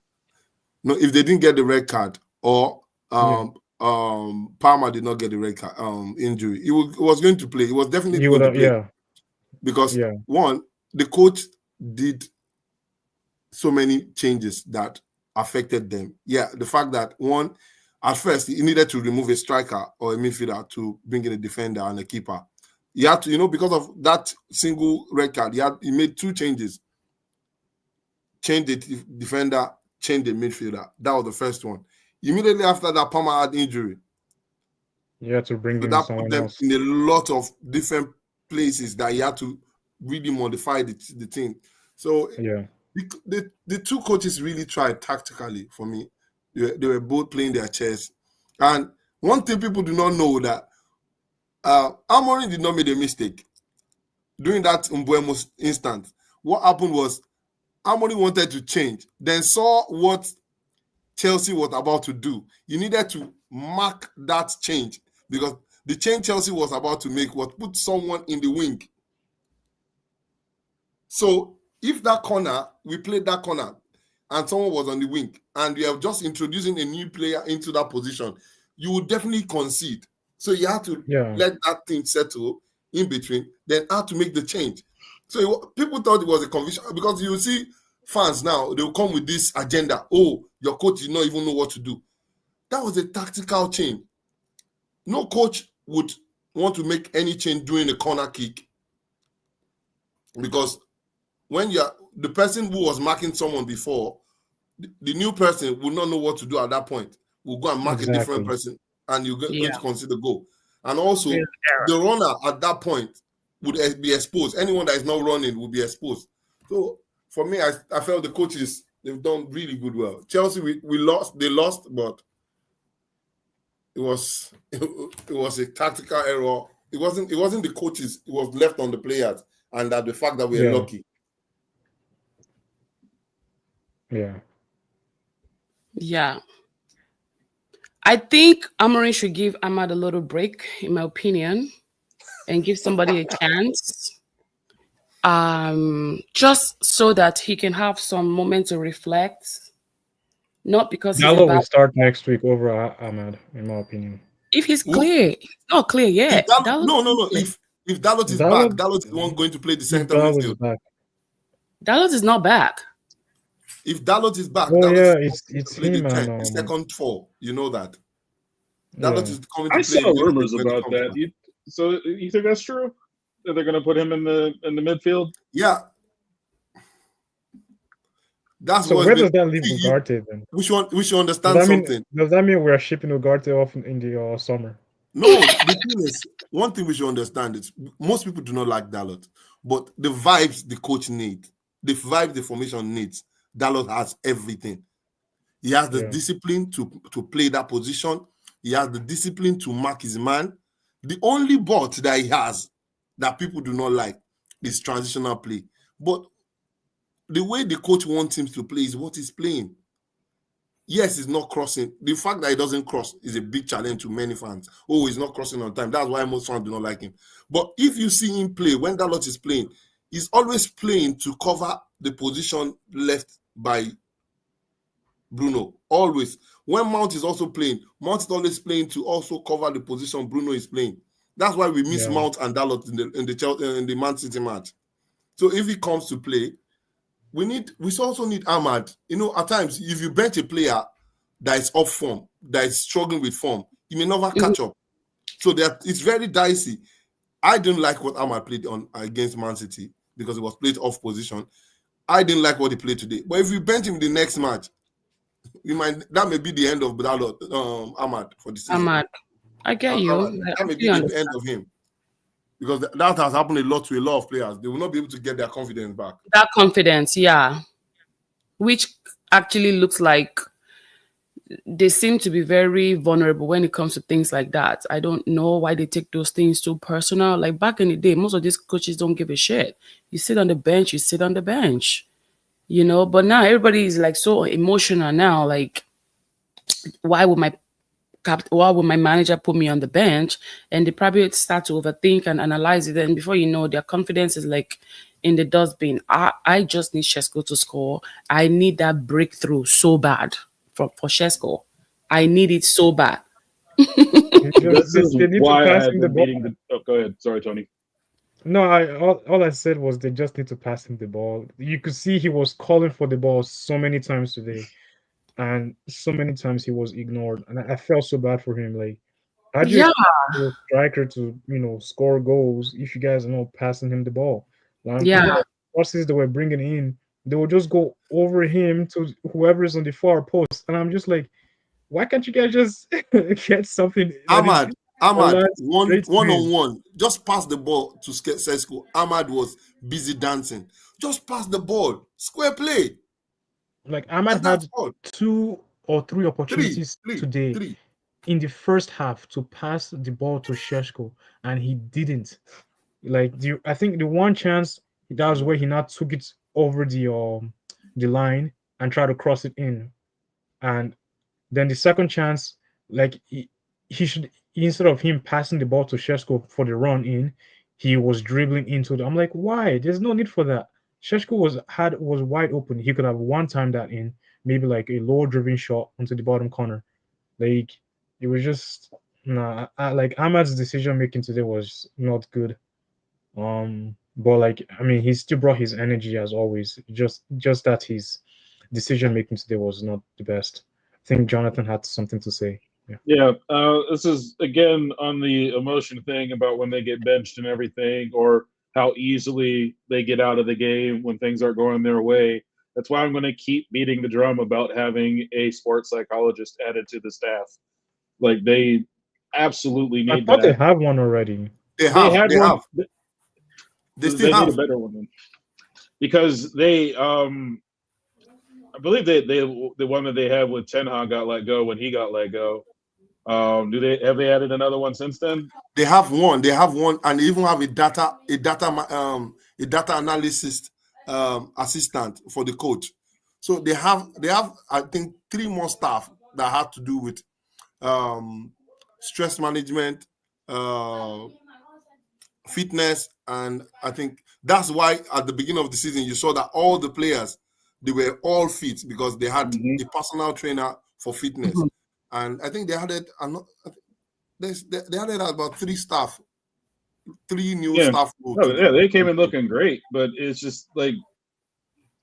No, if they didn't get the red card, or Palmer did not get the red card injury, he was going to play. He was definitely going to play. Because one, the coach did so many changes that affected them. Yeah, the fact that one, at first he needed to remove a striker or a midfielder to bring in a defender and a keeper. He had to, because of that single red card, he made 2 changes. Change the defender, change the midfielder. That was the first one. Immediately after that, Palmer had injury. You had to bring in someone put them else. in a lot of different places that he had to really modify the team. So the 2 coaches really tried tactically for me. They were both playing their chess. And one thing people do not know that Amorim did not make a mistake during that Mbeumo instance. What happened was Amorim wanted to change, then saw what Chelsea was about to do. You needed to mark that change because the change Chelsea was about to make was put someone in the wing. So if that corner, we played that corner and someone was on the wing and we are just introducing a new player into that position, you would definitely concede. So you have to let that thing settle in between, then have to make the change. So people thought it was a conviction because you see fans now, they will come with this agenda. Oh, your coach did not even know what to do. That was a tactical change. No coach would want to make any change during a corner kick because when the person who was marking someone before, the new person will not know what to do at that point. Will go and mark a different person and you're going to consider goal. And also, the runner at that point would be exposed. Anyone that is not running will be exposed. So, for me, I felt the coaches, they've done really good well. Chelsea, we lost. They lost, but it was a tactical error. It wasn't the coaches. It was left on the players, and that the fact that we are lucky. Yeah. I think Amorim should give Ahmad a little break, in my opinion, and give somebody a chance. Just so that he can have some moment to reflect. Not because Dalot will start next week over Ahmad, in my opinion. If he's clear, it's not clear yet. No. If Dalot is back, Dalot is the one going to play the center midfield. Dalot is not back. If Dalot is back, it's him the second 4. You know that. Dalot is coming to I play. saw rumors about that. So you think that's true? That they're going to put him in the midfield? Yeah. That's so where does that leave Ugarte then? We should understand something. Does that mean we're shipping Ugarte off in the summer? No, the thing is, one thing we should understand is most people do not like Dalot. But the vibes the coach needs, the vibe the formation needs, Dalot has everything. He has the discipline to play that position. He has the discipline to mark his man. The only but that he has that people do not like is transitional play. But the way the coach wants him to play is what he's playing. Yes, he's not crossing. The fact that he doesn't cross is a big challenge to many fans. Oh, he's not crossing on time. That's why most fans do not like him. But if you see him play, when Dalot is playing, he's always playing to cover the position left by Bruno. Always. When Mount is also playing, Mount is always playing to also cover the position Bruno is playing. That's why we miss Mount and Dalot in the Man City match. So if he comes to play, we also need Ahmad. At times, if you bench a player that is off form, that is struggling with form, he may never catch up. So it's very dicey. I didn't like what Ahmad played on against Man City because it was played off position. I didn't like what he played today. But if you bench him the next match, that may be the end of Ahmad for the season. Ahmad, I get you. That may be the end of him. Because that has happened a lot to a lot of players. They will not be able to get their confidence back. That confidence, yeah. Which actually looks like they seem to be very vulnerable when it comes to things like that. I don't know why they take those things so personal. Like back in the day, most of these coaches don't give a shit. You sit on the bench, you sit on the bench. But now everybody is like so emotional now. Like, why would my manager put me on the bench? And they probably start to overthink and analyze it. And before you know, their confidence is like in the dustbin. I just need Šeško to score. I need that breakthrough so bad for Šeško. I need it so bad. This is why I had been beating the. Go ahead. Sorry, Tony. No, all I said was they just need to pass him the ball. You could see he was calling for the ball so many times today, and so many times he was ignored. And I felt so bad for him. Like, how do you expect a striker to score goals if you guys are not passing him the ball? Crosses they were bringing in, they will just go over him to whoever is on the far post, and I'm just like, why can't you guys just get something? Ahmad, one-on-one, just pass the ball to Šeško. Ahmad was busy dancing. Just pass the ball, square play. Like Ahmad had 2 or 3 opportunities today in the first half to pass the ball to Šeško, and he didn't. Like I think the one chance, that was where he now took it over the line and tried to cross it in, and then the second chance, like he should, instead of him passing the ball to Šeško for the run in, he was dribbling into I'm like, why? There's no need for that. Šeško was wide open. He could have one-timed that in, maybe like a low-driven shot onto the bottom corner. Like, it was just like Ahmad's decision making today was not good. But like, I mean, he still brought his energy as always. Just that his decision making today was not the best. I think Jonathan had something to say. Yeah. This is again on the emotion thing about when they get benched and everything, or how easily they get out of the game when things aren't going their way. That's why I'm going to keep beating the drum about having a sports psychologist added to the staff. Like, they absolutely need. I thought they have one already. They have. They still need a better one then. Because they, I believe the one that they had with Ten Hag got let go when he got let go. Have they added another one since then? They have one, and they even have a data analysis assistant for the coach. So they have I think 3 more staff that have to do with stress management, fitness, and I think that's why at the beginning of the season you saw that all the players, they were all fit because they had a personal trainer for fitness. And I think they added about 3 staff, 3 new staff. They came in looking great, but it's just like,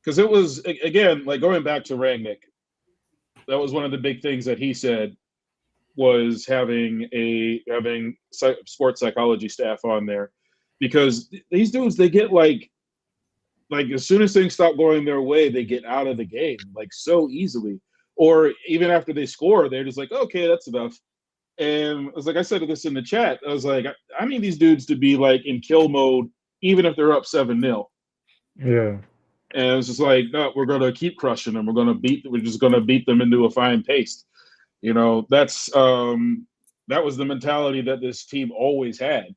because it was, again, like going back to Rangnick, that was one of the big things that he said was having sports psychology staff on there, because these dudes, they get like as soon as things stop going their way, they get out of the game like so easily. Or even after they score, they're just like, okay, that's enough. And I was like, I said this in the chat. I was like, I need these dudes to be like in kill mode even if they're up 7-0. Yeah. And it's just like, no, we're going to keep crushing them. We're just going to beat them into a fine paste. You know, that was the mentality that this team always had.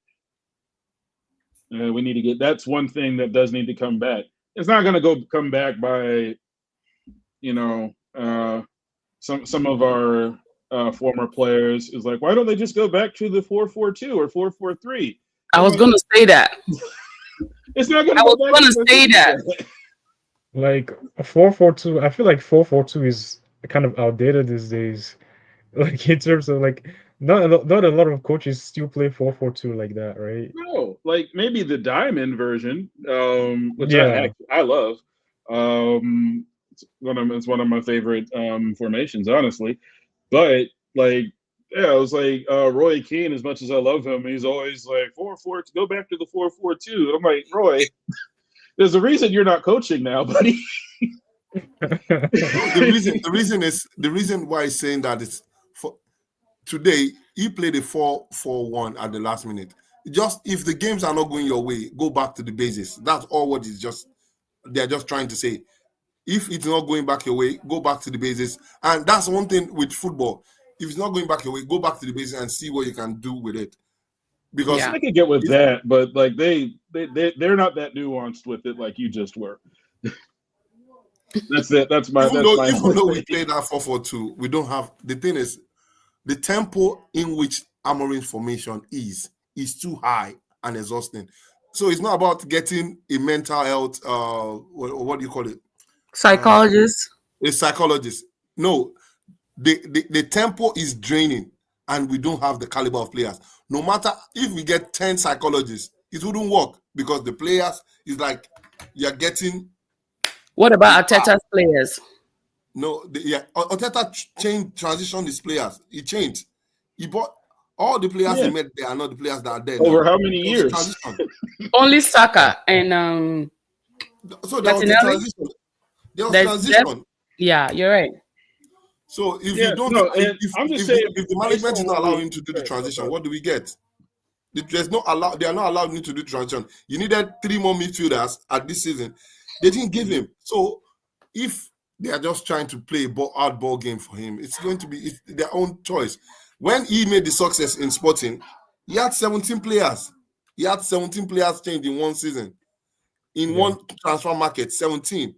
We need to get, that's one thing that does need to come back. It's not going to come back by, you know, some of our former players is like, why don't they just go back to the 4-4-2 or 4-4-3? I was going to say that. It's not going to. I was going to say that. Like 4-4-2, I feel like 4-4-2 is kind of outdated these days. Like in terms of like, not a lot of coaches still play 4-4-2 like that, right? No, like maybe the diamond version, which Yeah. I love. It's one of my favorite formations, honestly. But like, yeah, it was like Roy Keane. As much as I love him, he's always like 4-4. Go back to the 4-4-2. I'm like, Roy, there's a reason you're not coaching now, buddy. the reason why he's saying that is for today he played a 4-4-1 at the last minute. Just if the games are not going your way, go back to the basis. That's all what they're just trying to say. If it's not going back your way, go back to the basis. And that's one thing with football. If it's not going back your way, go back to the basis and see what you can do with it. Because I can get with that, but like they're not that nuanced with it like you just were. That's it. Even though we play that 4-4-2, we don't have, the thing is, the tempo in which Amorim's formation is too high and exhausting. So it's not about getting a mental health, what do you call it? Psychologist. A psychologist. No, the tempo is draining, and we don't have the caliber of players. No matter if we get 10 psychologists, it wouldn't work because the players is like you're getting. What about Arteta's players? No, Arteta transitioned his players. He changed. He bought all the players he met there are not the players that are there. Over how many years? Only Saka and so there was the transition. There was transition. Yeah, you're right. So if you don't, if the management is not allowing him to do the transition, what do we get? They are not allowed him to do the transition. You needed 3 more midfielders at this season. They didn't give him. So if they are just trying to play oddball game for him, it's going to be their own choice. When he made the success in Sporting, he had 17 players. He had 17 players changed in one season. In one transfer market, 17.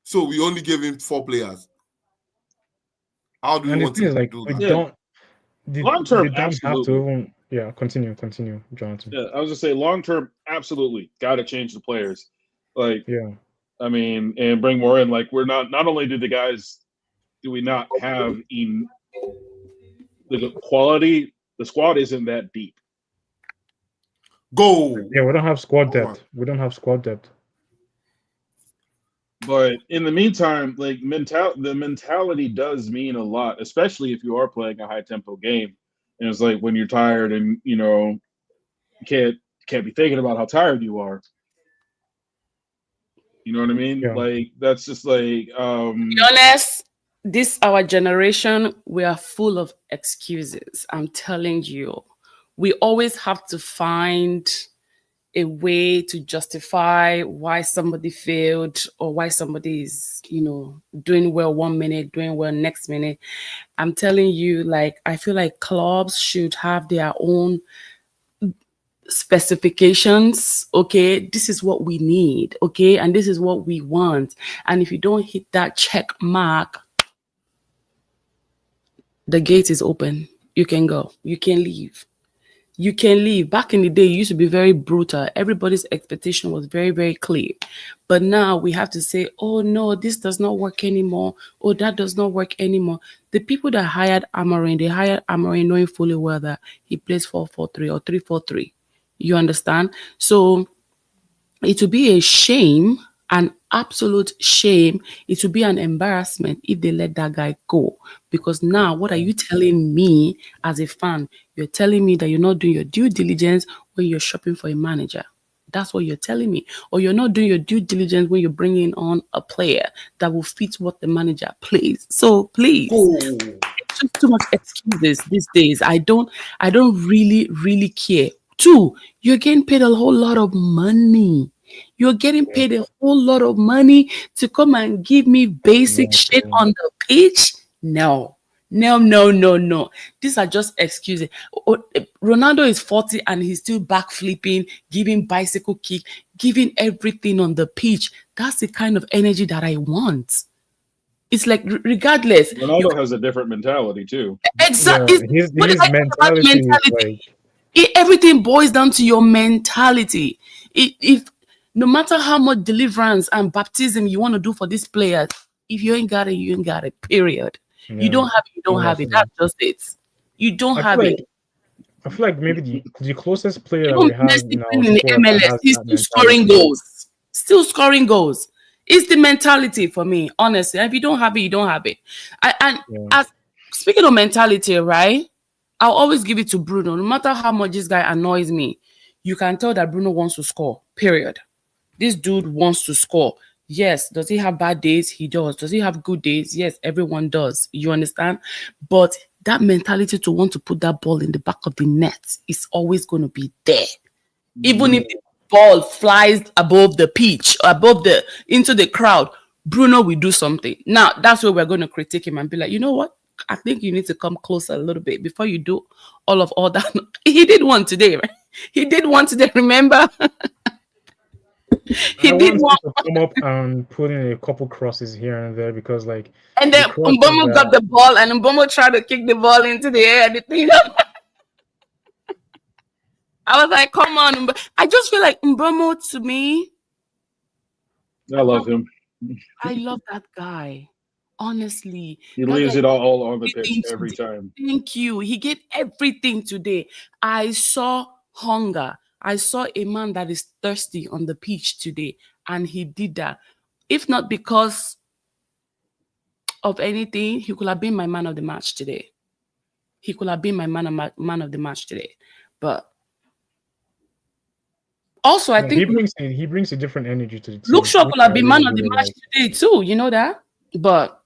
So we only gave him 4 players. How do we want to do that? Long term, they don't have to even, continue, Jonathan. Yeah, I was just saying, long term, absolutely, got to change the players. Like, I mean, and bring more in. Like, we're not only do we not have in the quality, the squad isn't that deep. Go. Yeah, we don't have squad depth. But in the meantime, like the mentality does mean a lot, especially if you are playing a high tempo game. And it's like when you're tired and you can't be thinking about how tired you are. You know what I mean? Yeah. Like that's just like be honest, our generation, we are full of excuses. I'm telling you. We always have to find a way to justify why somebody failed or why somebody is, doing well 1 minute, doing well next minute. I'm telling you, like, I feel like clubs should have their own specifications. Okay, this is what we need. Okay, and this is what we want. And if you don't hit that check mark, the gate is open. You can go. You can leave. You can leave. Back in the day, it used to be very brutal. Everybody's expectation was very, very clear. But now we have to say, oh, no, this does not work anymore. Oh, that does not work anymore. The people that hired Amorim, they hired Amorim knowing fully well that he plays 4-4-3 or 3-4-3. You understand? So it would be a shame, an absolute shame. It would be an embarrassment if they let that guy go. Because now, what are you telling me as a fan? You're telling me that you're not doing your due diligence when you're shopping for a manager. That's what you're telling me. Or you're not doing your due diligence when you're bringing on a player that will fit what the manager plays. So please, it's just too much excuses these days. I don't really, really care Two, you're getting paid a whole lot of money. You're getting paid a whole lot of money to come and give me basic shit on the pitch? No. No. These are just excuses. Ronaldo is 40 and he's still back flipping, giving bicycle kick, giving everything on the pitch. That's the kind of energy that I want. It's like regardless. Ronaldo has a different mentality too. Exactly. His mentality is like everything boils down to your mentality. If no matter how much deliverance and baptism you want to do for these players, if you ain't got it, you ain't got it. Period. Yeah. You don't have it. You don't have it. That's just it. You don't have it. I feel like maybe the closest player that we have now in the MLS, he's still scoring goals. Still scoring goals. It's the mentality for me, honestly. If you don't have it, you don't have it. As speaking of mentality, right? I'll always give it to Bruno. No matter how much this guy annoys me, you can tell that Bruno wants to score, period. This dude wants to score. Yes. Does he have bad days? He does. Does he have good days? Yes, everyone does. You understand? But that mentality to want to put that ball in the back of the net is always going to be there. Even if the ball flies above the pitch, into the crowd, Bruno will do something. Now, that's where we're going to critique him and be like, you know what? I think you need to come closer a little bit before you do all that. He did one today, right? He did one today, remember? He did want to come up and put in a couple crosses here and there because, like, and then Mbomo got the ball and Mbomo tried to kick the ball into the air. And the thing. I was like, come on. I just feel like Mbomo, to me, I love him. I love that guy. Honestly, he leaves it all on the pitch every time. Thank you. He gave everything today. I saw hunger. I saw a man that is thirsty on the pitch today, and he did that. If not because of anything, he could have been my man of the match today. He could have been my man of the match today. But also, I think he brings a different energy to the team. Luke Shaw could have been man of the match today too. You know that, but.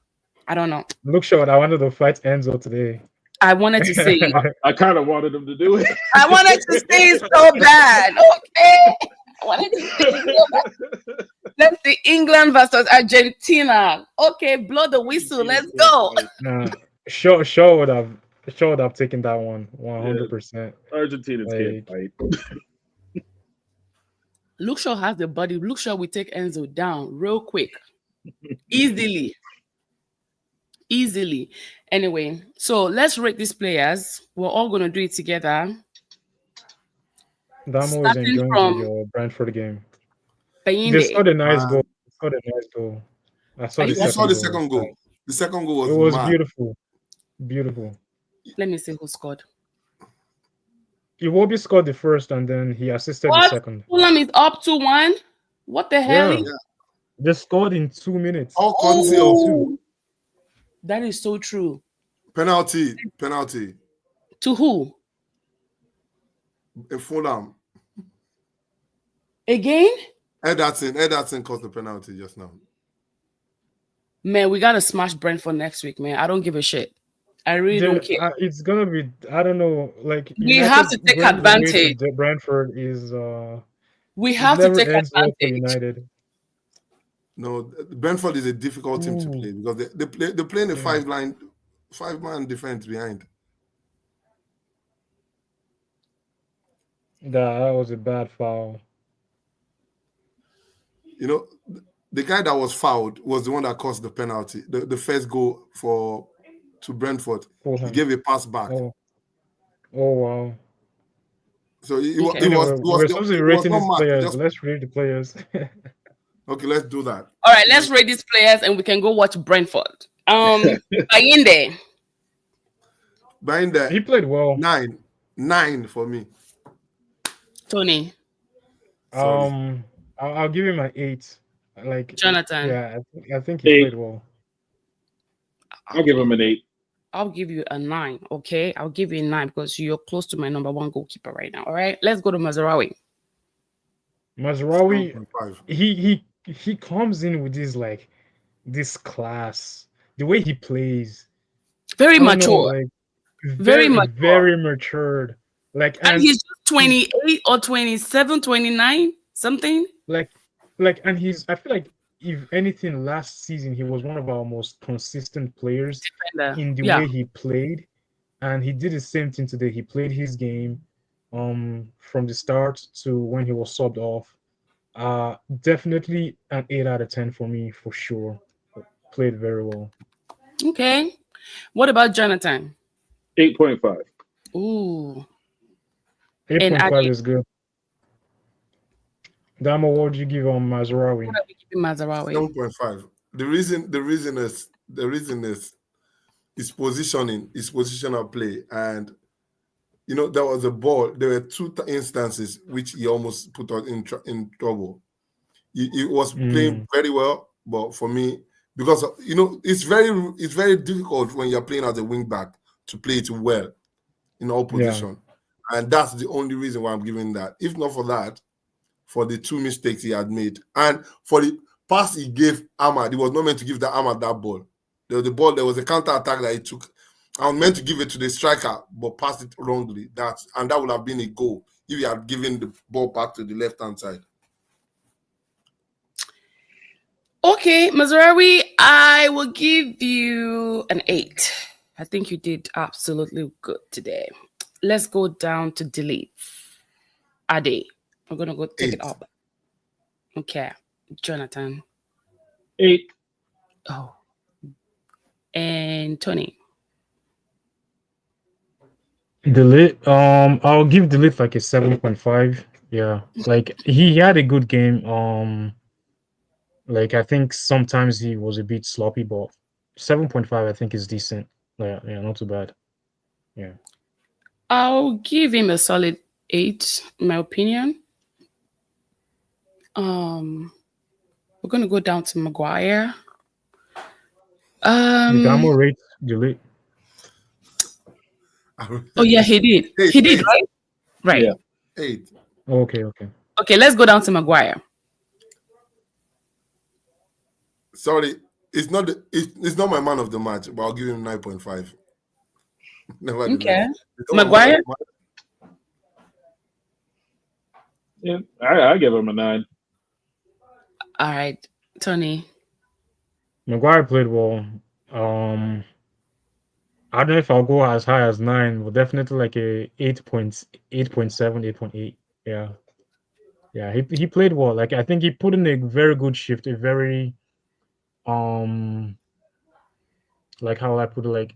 I don't know. Look short. I wanted to fight Enzo today. I wanted to say. I kind of wanted him to do it. I wanted to say it so bad. Okay. I wanted to say it so bad. Let's see England versus Argentina. Okay, blow the whistle. Let's go. Shaw would have taken that one 100%. Argentina's can't fight. Luke Shaw has the body. Luke Shaw will take Enzo down real quick. Easily. Anyway, so let's rate these players. We're all going to do it together. Damo is enjoying your Brentford game. They scored a nice goal. I saw the second goal. The second goal was beautiful. Let me see who scored. Iwobi scored the first and then he assisted the second. Fulham is up 2-1. What the hell? Yeah. They scored in 2 minutes. That is so true. Penalty. To who? Fulham. Again? Ederson caused the penalty just now. Man, we gotta smash Brentford next week, man. I don't give a shit. I really don't care. It's gonna be. I don't know. Like we have to take advantage. Brentford is. We have to take advantage. United. No, Brentford is a difficult team to play because they play in a five-man defense behind. That was a bad foul. You know, the guy that was fouled was the one that caused the penalty. The first goal to Brentford. He gave a pass back. Oh wow. So we're supposed to be rating these players. Let's rate the players. Okay, let's do that. All right, let's rate these players and we can go watch Brentford. Bayinde. He played well. 9 for me. Tony. I'll give him an 8. Like Jonathan. Yeah, I think he played well. I'll give him an 8. I'll give you a 9. Okay, I'll give you a 9 because you're close to my number 1 goalkeeper right now. All right, let's go to Mazraoui. He comes in with this class, the way he plays. Very mature. Very matured. and he's just 28 or 27, 29, something. And I feel like if anything, last season he was one of our most consistent players in the way he played, and he did the same thing today. He played his game, from the start to when he was subbed off. Definitely an 8 out of 10 for me, for sure. Played very well. Okay. What about Jonathan? 8.5. Ooh. 8.5 is good. Damo, what would you give on Mazraoui? 7.5. The reason is his positioning, his positional play, and there was a ball. There were two instances which he almost put us in trouble. He was playing very well, but for me, because it's very difficult when you're playing as a wing back to play it well in all positions, and that's the only reason why I'm giving that. If not for that, for the two mistakes he had made, and for the pass he gave Ahmad, he was not meant to give Ahmad that ball. There was a counter attack that he took. I was meant to give it to the striker, but passed it wrongly. And that would have been a goal if he had given the ball back to the left-hand side. Okay, Mazraoui, I will give you an 8. I think you did absolutely good today. Let's go down to delete. Ade, we're going to go take 8. it up. Okay, Jonathan. 8. Oh. And Tony. Delete. I'll give delete like a 7.5. Yeah, like he had a good game. Like I think sometimes he was a bit sloppy, but 7.5 I think is decent. Yeah, not too bad. Yeah. I'll give him a solid 8, in my opinion. We're gonna go down to Maguire. The Damo rate delete. Oh yeah, he did. 8, he did, 8. Right? Right. Yeah. 8. Okay. Okay, let's go down to Maguire. Sorry, it's not my man of the match, but I'll give him 9.5. Okay. Maguire? Yeah, I give him a 9. All right, Tony. Maguire played well. I don't know if I'll go as high as 9, but definitely like a 8.7, 8.8. Yeah. He played well. Like I think he put in a very good shift, a very like how I put it,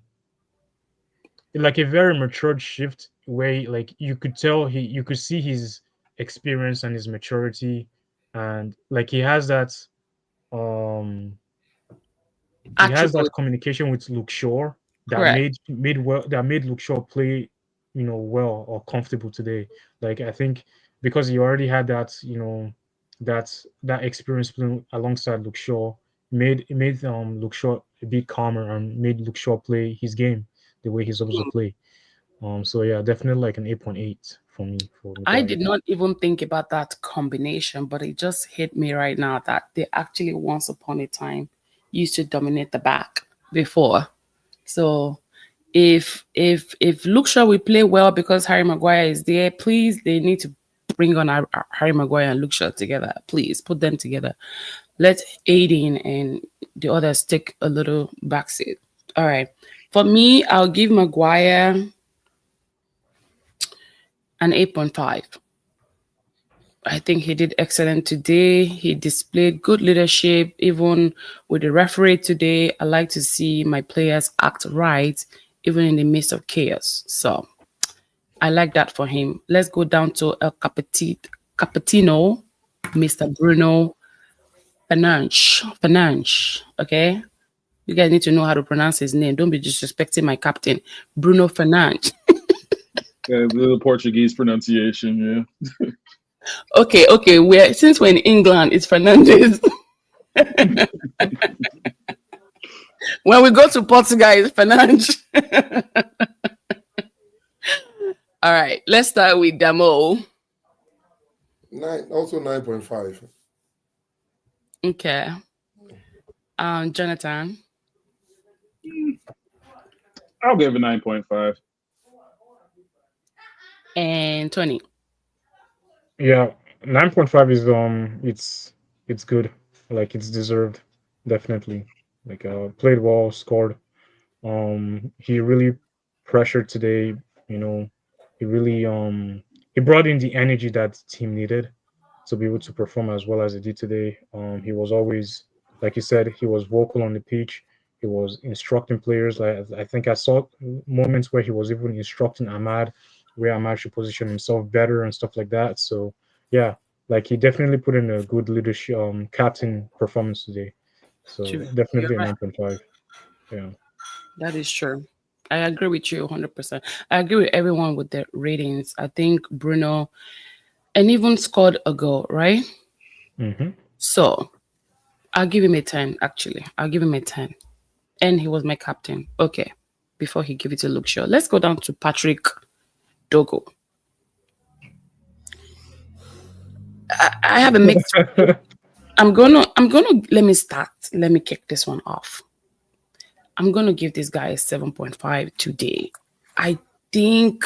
like a very matured shift where like you could tell you could see his experience and his maturity, and like he has that communication with Luke Shaw that made Luke Shaw play well or comfortable today. Like I think because he already had that that experience playing alongside Luke Shaw made Luke Shaw a bit calmer and made Luke Shaw play his game the way he's supposed to play. So yeah, definitely like an 8.8 for me. I did not even think about that combination, but it just hit me right now that they actually once upon a time used to dominate the back before. So if Luke Shaw will play well because Harry Maguire is there, please, they need to bring on Harry Maguire and Luke Shaw together. Please put them together. Let Aiden and the others take a little backseat. All right. For me, I'll give Maguire an 8.5. I think he did excellent today. He displayed good leadership, even with the referee today. I like to see my players act right, even in the midst of chaos. So I like that for him. Let's go down to El Capitino, Mr. Bruno Fernandes. Okay? You guys need to know how to pronounce his name. Don't be disrespecting my captain, Bruno Fernandes. Yeah, the Portuguese pronunciation, yeah. Okay. Since we're in England, it's Fernandes. When we go to Portugal, it's Fernandes. All right, let's start with Damo. 9, also 9.5. Okay. Jonathan. I'll give it 9.5. And 20. Yeah, 9.5 is it's good. Like it's deserved, definitely. Like played well, scored. He really pressured today. You know, he really he brought in the energy that the team needed to be able to perform as well as he did today. He was always, like you said, he was vocal on the pitch. He was instructing players. Like I think I saw moments where he was even instructing Ahmad, where Ahmad should position himself better and stuff like that. So yeah, like he definitely put in a good leadership, captain performance today. So True. You're definitely a right. 9.5. Yeah. That is true. I agree with you 100%. I agree with everyone with their ratings. I think Bruno and even scored a goal, right? Mm-hmm. So I'll give him a 10, actually. I'll give him a 10. And he was my captain. Okay. Before he give it to Luke Shaw. Let's go down to Patrick Dogo. I have a mixed. I'm gonna let me start. Let me kick this one off. I'm gonna give this guy a 7.5 today. I think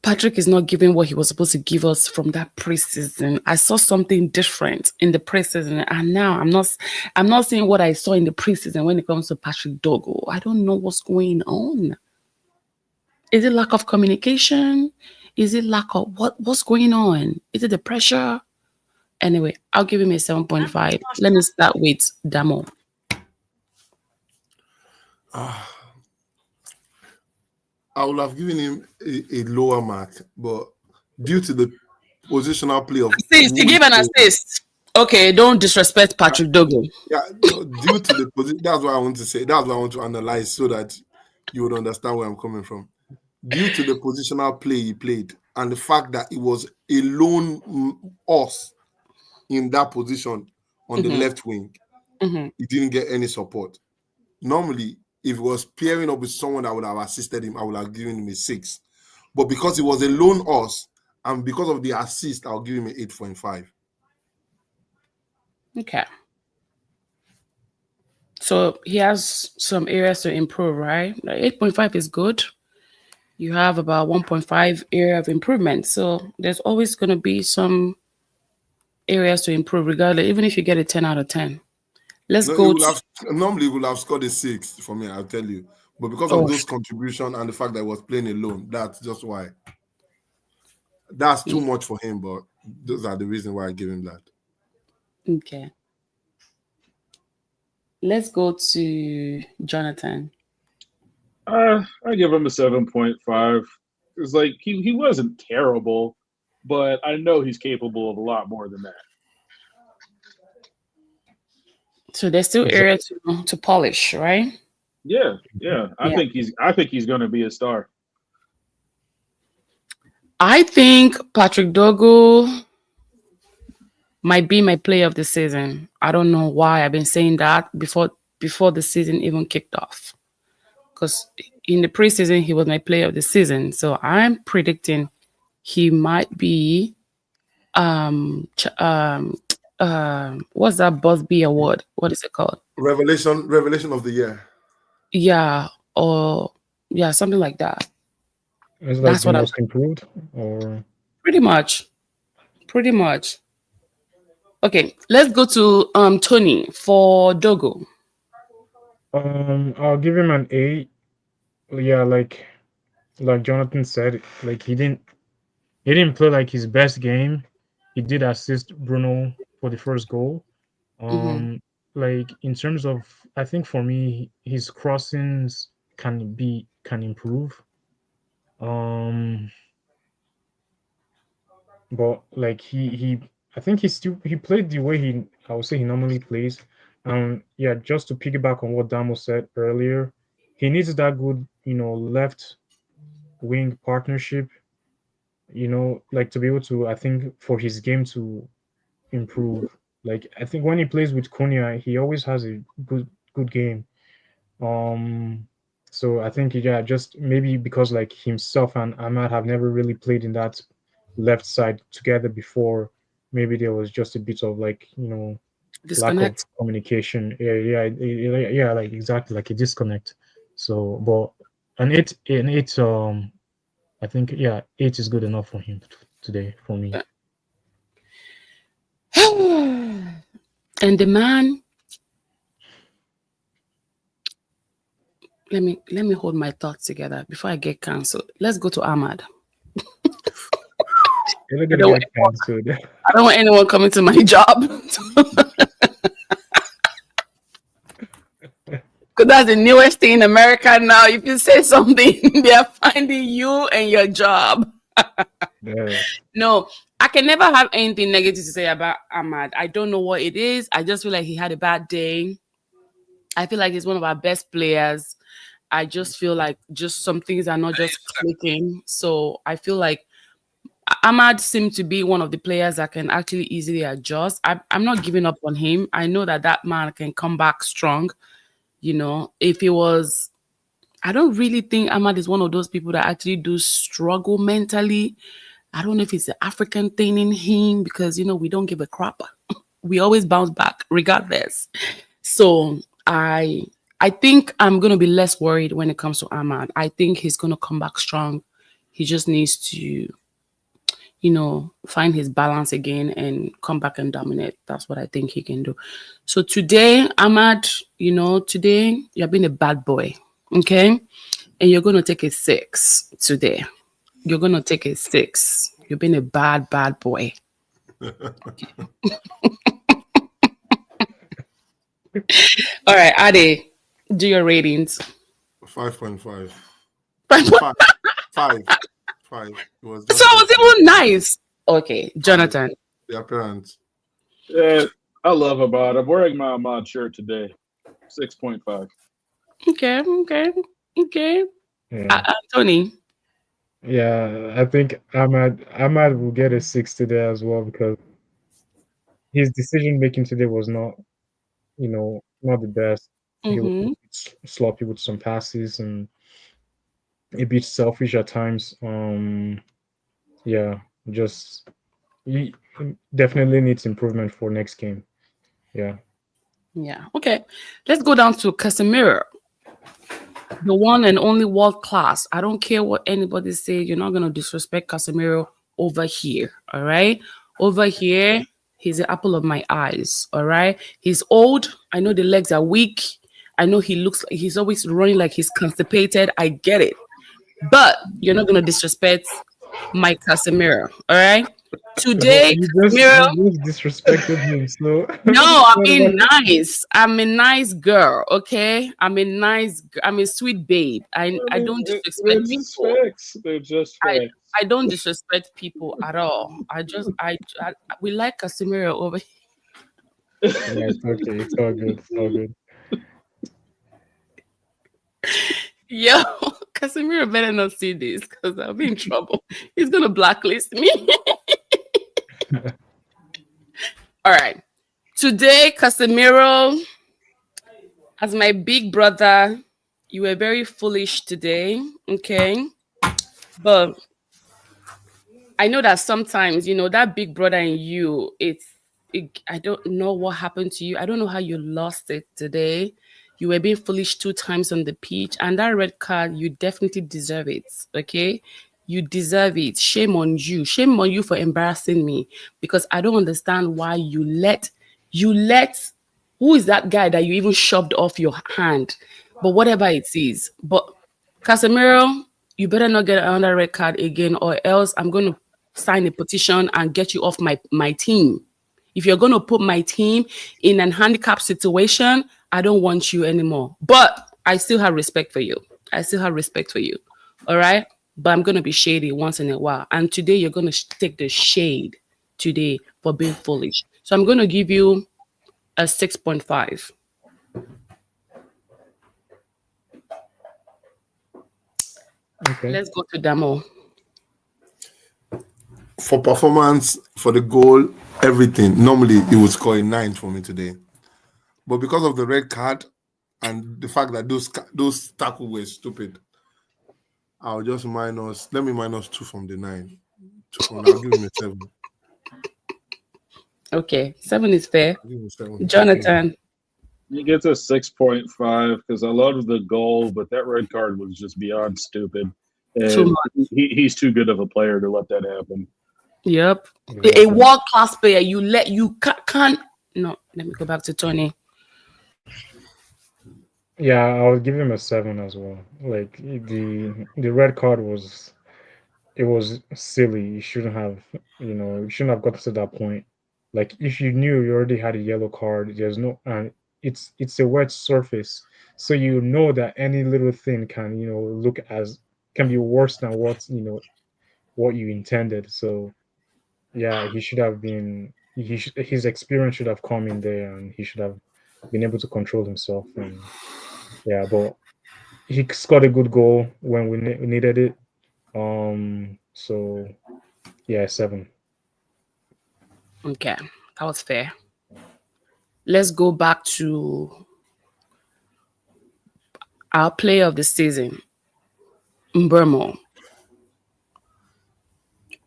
Patrick is not giving what he was supposed to give us from that preseason. I saw something different in the preseason, and now I'm not seeing what I saw in the preseason when it comes to Patrick Dogo. I don't know what's going on. Is it lack of communication? Is it lack of what's going on? Is it the pressure? Anyway, I'll give him a 7.5. Let me start with Damo. I would have given him a lower mark, but due to the positional play of Assist. He who he gave an played, assist. Okay, don't disrespect Patrick Dogo. yeah, no, due to the position, that's what I want to say. That's what I want to analyze so that you would understand where I'm coming from. Due to the positional play he played and the fact that it was a lone us in that position on the Mm-hmm. left wing, Mm-hmm. he didn't get any support. Normally, if he was pairing up with someone that would have assisted him, I would have given him a 6. But because it was a lone us and because of the assist, I'll give him an 8.5. Okay. So he has some areas to improve, right? Like 8.5 is good. You have about 1.5 area of improvement. So there's always going to be some areas to improve, regardless, even if you get a 10 out of 10. Let's No, he go would to. have normally he would have scored a 6 for me, I'll tell you. But because of Oh, those contribution and the fact that he was playing alone, that's just why. That's too much for him, but those are the reasons why I give him that. okay. Let's go to Jonathan. I give him a 7.5. It's like he wasn't terrible, but I know he's capable of a lot more than that. So there's still area to polish, right? Yeah. I Yeah. think he's going to be a star. I think Patrick Dogo might be my player of the season. I don't know why I've been saying that before the season even kicked off. Because in the preseason he was my player of the season. So I'm predicting he might be what's that Busby award? What is it called? Revelation of the year. Yeah, or yeah, something like that. It's like That's the what I'm most improved, or pretty much. Pretty much. Okay, let's go to Tony for Dogo. I'll give him an 8. Yeah, like Jonathan said, like he didn't play like his best game. He did assist Bruno for the first goal. Mm-hmm. Like in terms of, I think for me, his crossings can improve. Um, but like I think he played the way I would say he normally plays. Yeah, just to piggyback on what Damo said earlier, he needs that good, left wing partnership, like to be able to, I think for his game to improve. Like I think when he plays with Konya, he always has a good game. Um, so I think yeah, just maybe because like himself and Ahmad have never really played in that left side together before. Maybe there was just a bit of like lack of Disconnect. communication. Yeah, like exactly like a disconnect. So, but an eight I think 8 is good enough for him today for me. And the man, let me hold my thoughts together before I get cancelled. Let's go to Ahmad. You're not gonna get cancelled. I don't want anyone coming to my job. Because that's the newest thing in America now. If you say something, they are finding you and your job. Yeah. No, I can never have anything negative to say about Ahmad. I don't know what it is. I just feel like he had a bad day. I feel like he's one of our best players. I just feel like just some things are not just clicking. So I feel like Ahmad seemed to be one of the players that can actually easily adjust. I'm not giving up on him. I know that man can come back strong. You know, if he was, I don't really think Ahmad is one of those people that actually do struggle mentally. I don't know if it's the African thing in him because, you know, we don't give a crap. We always bounce back regardless. So I think I'm going to be less worried when it comes to Ahmad. I think he's going to come back strong. He just needs to, you know, find his balance again and come back and dominate. That's what I think he can do. So today, Ahmad, you know, today you're being a bad boy, okay? And you're going to take a 6 today. You're going to take a 6. You're being a bad boy. All right, Ade, do your ratings. 5.5. 5. 5. It was So it was even nice. Okay, Jonathan. The appearance. Yeah, I love Ahmad. I'm wearing my Ahmad shirt today. 6.5. Okay. Yeah. Tony. Yeah, I think Ahmad will get a 6 today as well because his decision making today was not, you know, not the best. He was sloppy with some passes and a bit selfish at times. Just he definitely needs improvement for next game. Yeah. Okay, let's go down to Casemiro, the one and only world class. I don't care what anybody say. You're not going to disrespect Casemiro over here. All right, over here, he's the apple of my eyes. All right, he's old. I know the legs are weak. I know he looks like he's always running like he's constipated. I get it, but you're not going to disrespect my Casemiro. All right. Today, you just disrespected him. So no, I'm being nice. I'm a nice girl, okay? I'm a sweet babe. I don't disrespect people. They're just facts. I don't disrespect people at all. We like Casemiro over here. Yeah, it's okay. It's all good. It's all good. Yo, Casemiro better not see this because I'll be in trouble. He's gonna blacklist me. All right. Today, Casemiro, as my big brother, you were very foolish today, okay? But I know that sometimes, you know, that big brother in you, I don't know what happened to you. I don't know how you lost it today. You were being foolish 2 times on the pitch, and that red card, you definitely deserve it, okay? You deserve it. Shame on you. Shame on you for embarrassing me because I don't understand why you let, who is that guy that you even shoved off your hand? But whatever it is. But Casemiro, you better not get another red card again or else I'm going to sign a petition and get you off my team. If you're going to put my team in an handicap situation, I don't want you anymore. But I still have respect for you. All right? But I'm going to be shady once in a while. And today you're going to take the shade today for being foolish. So I'm going to give you a 6.5. Okay. Let's go to Damo. For performance, for the goal, everything. Normally, he would score a 9 for me today. But because of the red card and the fact that those tackles were stupid, I'll just let me minus 2 from the 9. I'll give him a 7. Okay, 7 is fair. I'll give him a 7. Jonathan. You get to 6.5 because I loved the goal, but that red card was just beyond stupid. And he's too good of a player to let that happen. Yep. A world-class player, you can't. No, let me go back to Tony. Yeah, I would give him a 7 as well. Like the red card was silly. You shouldn't have, you shouldn't have got to that point. Like if you knew you already had a yellow card, there's no, and it's a wet surface, so you know that any little thing can can be worse than what you intended. So yeah, he should have been. His experience should have come in there, and he should have been able to control himself. And yeah, but he scored a good goal when we needed it. So yeah, 7. Okay, that was fair. Let's go back to our player of the season, Mbeumo.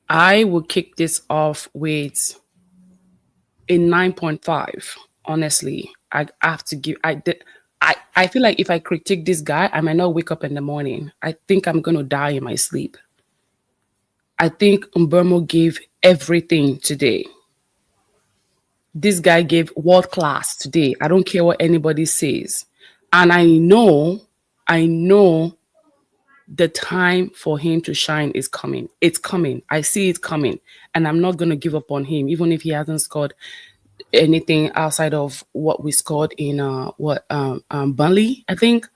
I will kick this off with a 9.5. Honestly, I have to give. I feel like if I critique this guy, I might not wake up in the morning. I think I'm gonna die in my sleep. I think Mbeumo gave everything today. This guy gave world class today. I don't care what anybody says. And I know the time for him to shine is coming. It's coming. I see it coming. And I'm not going to give up on him, even if he hasn't scored anything outside of what we scored in Burnley, I think.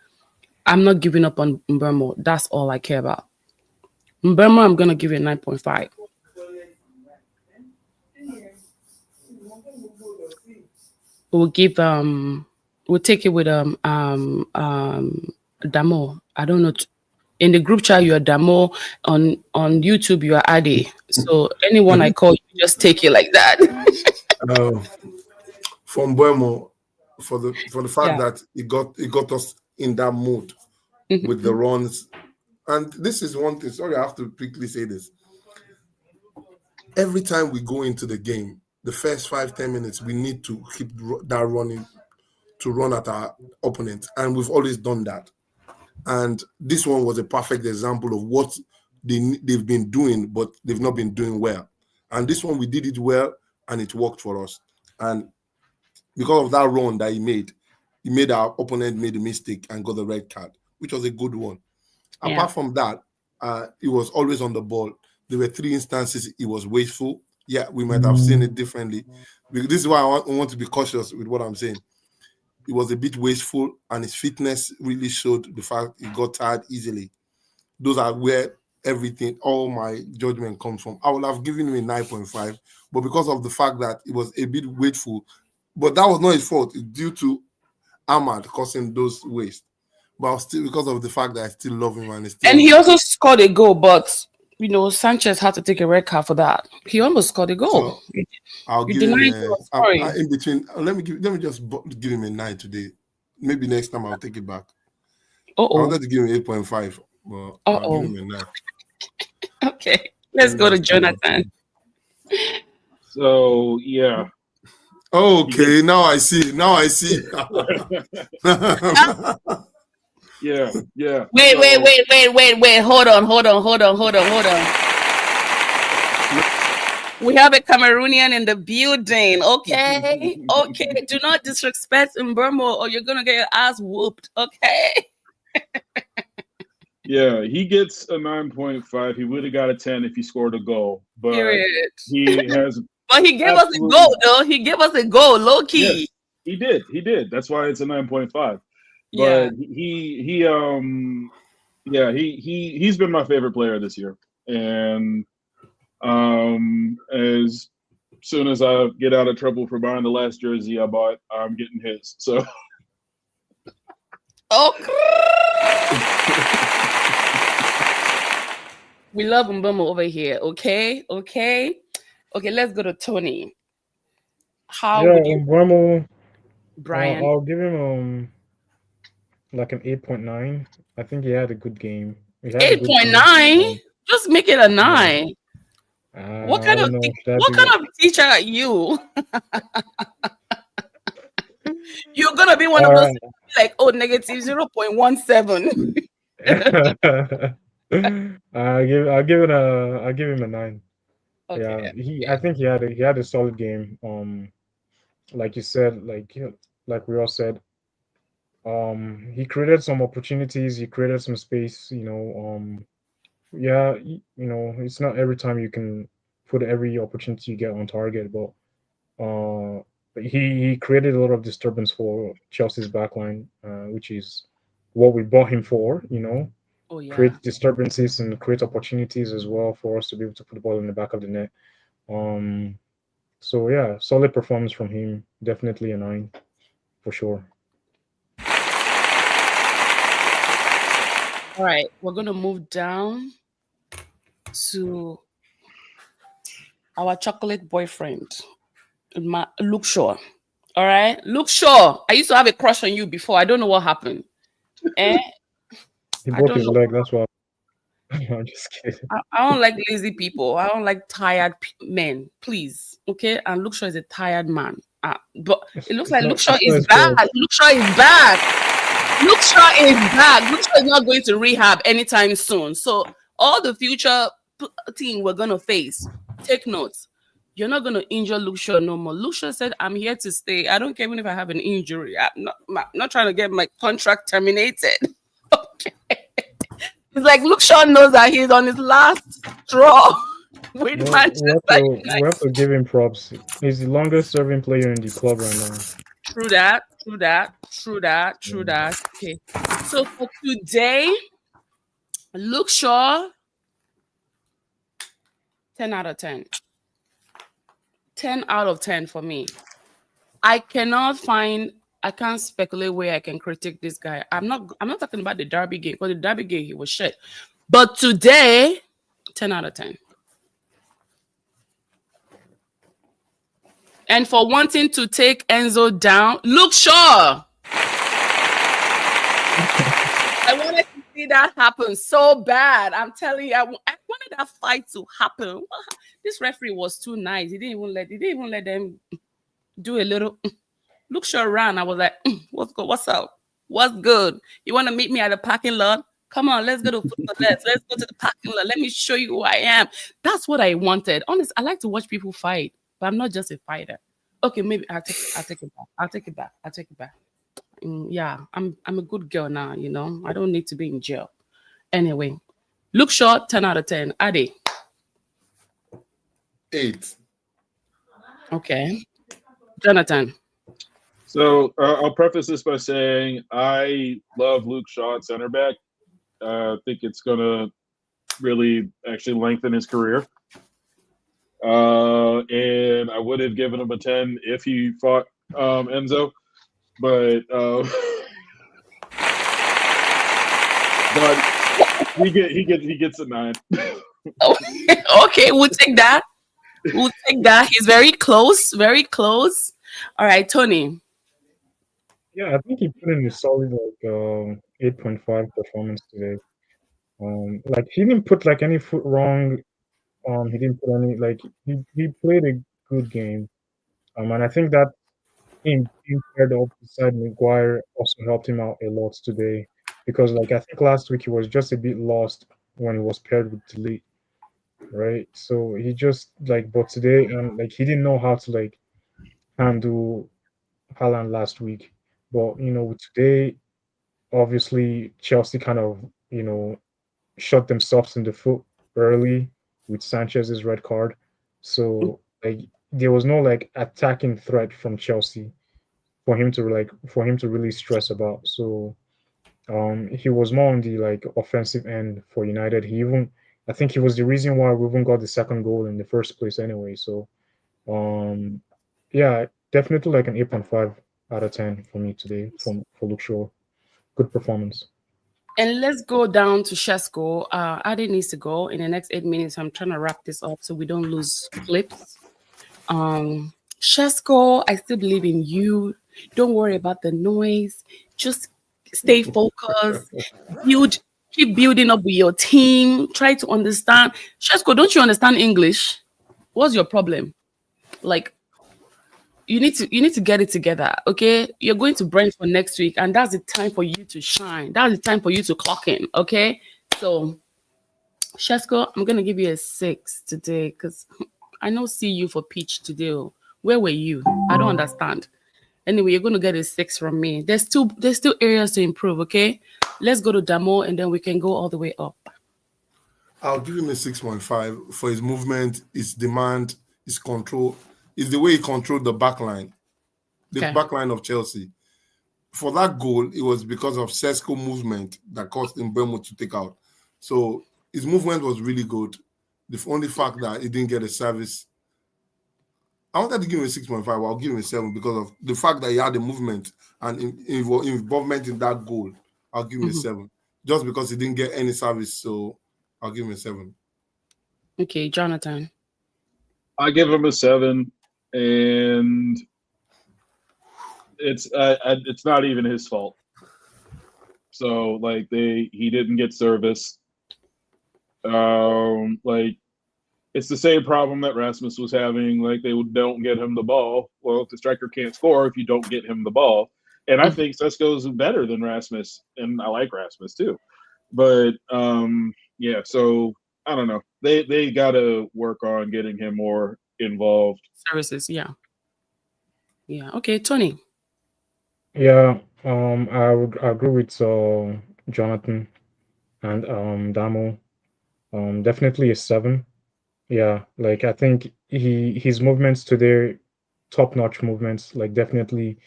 I'm not giving up on Mbeumo. That's all I care about. Mbeumo, I'm going to give it 9.5. We'll take it with Damo. I don't know. In the group chat, you are Damo. On YouTube, you are Ade. So anyone I call, you just take it like that. From Mbeumo, for the fact that it got us in that mood with the runs. And this is one thing. Sorry, I have to quickly say this. Every time we go into the game, the first 5-10 minutes, we need to keep that running to run at our opponent. And we've always done that. And this one was a perfect example of what they've been doing, but they've not been doing well. And this one, we did it well, and it worked for us. And because of that run that he made our opponent made a mistake and got the red card, which was a good one. Yeah. Apart from that, he was always on the ball. There were 3 instances he was wasteful. Yeah, we might have seen it differently. This is why I want to be cautious with what I'm saying. He was a bit wasteful, and his fitness really showed the fact he got tired easily. Those are where all my judgment comes from. I would have given him a 9.5, but because of the fact that he was a bit wasteful, but that was not his fault. It's due to Ahmad causing those wastes. But still, because of the fact that I still love him, and he also scored a goal, but Sanchez had to take a red card for that. He almost scored a goal. So I'll give him in between. Let me just give him a 9 today. Maybe next time I'll take it back. I wanted to give him 8.5, but I'll give him a 9. Okay, let's go to Jonathan. So yeah. Okay, now I see. Yeah. Wait. Hold on. We have a Cameroonian in the building. Okay. Do not disrespect Mbeumo or you're gonna get your ass whooped. Okay. Yeah, he gets a 9.5. He would have got a 10 if he scored a goal, but he has. But he gave us a goal, though. He gave us a goal, low key. Yes, he did. That's why it's a 9.5. But he's been my favorite player this year. And as soon as I get out of trouble for buying the last jersey I bought, I'm getting his. So we love Mbeumo over here, okay? Let's go to Tony. How would you Mbeumo, Brian? I'll give him like an 8.9. I think he had a good game. 8.9? Just make it a 9. What kind of teacher are you? You're gonna be one of those like negative 0.17. I'll give him a 9. Okay. I think he had a solid game. Like you said, like we all said, he created some opportunities, he created some space, it's not every time you can put every opportunity you get on target, but he created a lot of disturbance for Chelsea's backline, which is what we bought him for, Oh yeah. create disturbances and create opportunities as well for us to be able to put the ball in the back of the net. Um, so yeah, solid performance from him. Definitely a 9 for sure. All right, we're gonna move down to our chocolate boyfriend, Luke Shaw. All right, Luke Shaw. I used to have a crush on you before. I don't know what happened. He I broke don't his know. leg. That's why. I'm just kidding. I don't like lazy people. I don't like tired men. Please, okay. And Luke Shaw is a tired man. But it looks like Luke Shaw It's not is his back. fault. Luke Shaw is back. Luke Shaw is back. Luke Shaw is not going to rehab anytime soon. So all the future team we're gonna face, take notes. You're not gonna injure Luke Shaw no more. Luke Shaw said, "I'm here to stay. I don't care even if I have an injury. I'm not trying to get my contract terminated." Okay. It's like Luke Shaw knows that he's on his last straw with Well, Manchester United. we have to give him props. He's the longest serving player in the club right now. True that. Okay. So for today, Luke Shaw, 10 out of 10. 10 out of 10 for me. I can't speculate where I can critique this guy. I'm not talking about the Derby game, because the Derby game he was shit. But today, 10 out of 10. And for wanting to take Enzo down, Luke Shaw. I wanted to see that happen so bad. I'm telling you, I wanted that fight to happen. This referee was too nice. He didn't even let them do a little. Luke Shaw ran. I was like, what's good? What's up? What's good? You want to meet me at the parking lot? Come on, let's go to football. Let's go to the parking lot. Let me show you who I am. That's what I wanted. Honestly, I like to watch people fight, but I'm not just a fighter. Okay, maybe I'll take it back. Yeah, I'm a good girl now, I don't need to be in jail. Anyway, Luke Shaw, 10 out of 10. Adi. 8. Okay. Jonathan. So I'll preface this by saying I love Luke Shaw at center back. I think it's going to really actually lengthen his career. And I would have given him a 10 if he fought Enzo, but he gets a 9. Okay, we'll take that. He's very close. All right, Tony. Yeah, I think he put in a solid 8.5 performance today. Like he didn't put like any foot wrong. He didn't put any he played a good game. And I think that him being paired up beside Maguire also helped him out a lot today, because I think last week he was just a bit lost when he was paired with Delete, right? So he just but today he didn't know how to handle Haaland last week, but with today, obviously Chelsea kind of shot themselves in the foot early with Sanchez's red card, so there was no attacking threat from Chelsea for him to really stress about. So he was more on the offensive end for United. I think he was the reason why we even got the second goal in the first place anyway. So yeah, definitely an 8.5 out of 10 for me today for Luke Shaw. Good performance. And let's go down to Shesko. Adi needs to go in the next 8 minutes. I'm trying to wrap this up so we don't lose clips. Shesko, I still believe in you. Don't worry about the noise. Just stay focused. Keep building up with your team. Try to understand. Shesko, don't you understand English? What's your problem? You need to get it together, okay? You're going to Brentford next week, and that's the time for you to shine. That's the time for you to clock in, okay? So Shesko, I'm gonna give you a 6 today because I know see you for pitch today. Where were you? I don't understand. Anyway, you're gonna get a 6 from me. There's still areas to improve. Okay, let's go to Damo and then we can go all the way up. I'll give him a 6.5 for his movement, his demand, his control. It's the way he controlled the back line, back line of Chelsea. For that goal, it was because of Sesko movement that caused Mbeumo to take out. So his movement was really good. The only fact that he didn't get a service, I wanted to give him a 6.5. I'll give him a 7 because of the fact that he had the movement and involvement in that goal. I'll give him a 7 just because he didn't get any service. So I'll give him a 7. Okay, Jonathan. I give him a 7, and it's not even his fault. So like he didn't get service. Like it's the same problem that Rasmus was having. Like they don't get him the ball. Well, if the striker can't score if you don't get him the ball. And I think Sesko's better than Rasmus, and I like Rasmus too. But yeah, so I don't know. They got to work on getting him more involved. Services, yeah. Yeah. Okay, Tony. Yeah, I would agree with Jonathan and Damo. Definitely a 7. Yeah, like I think his movements today, top-notch movements. Like definitely,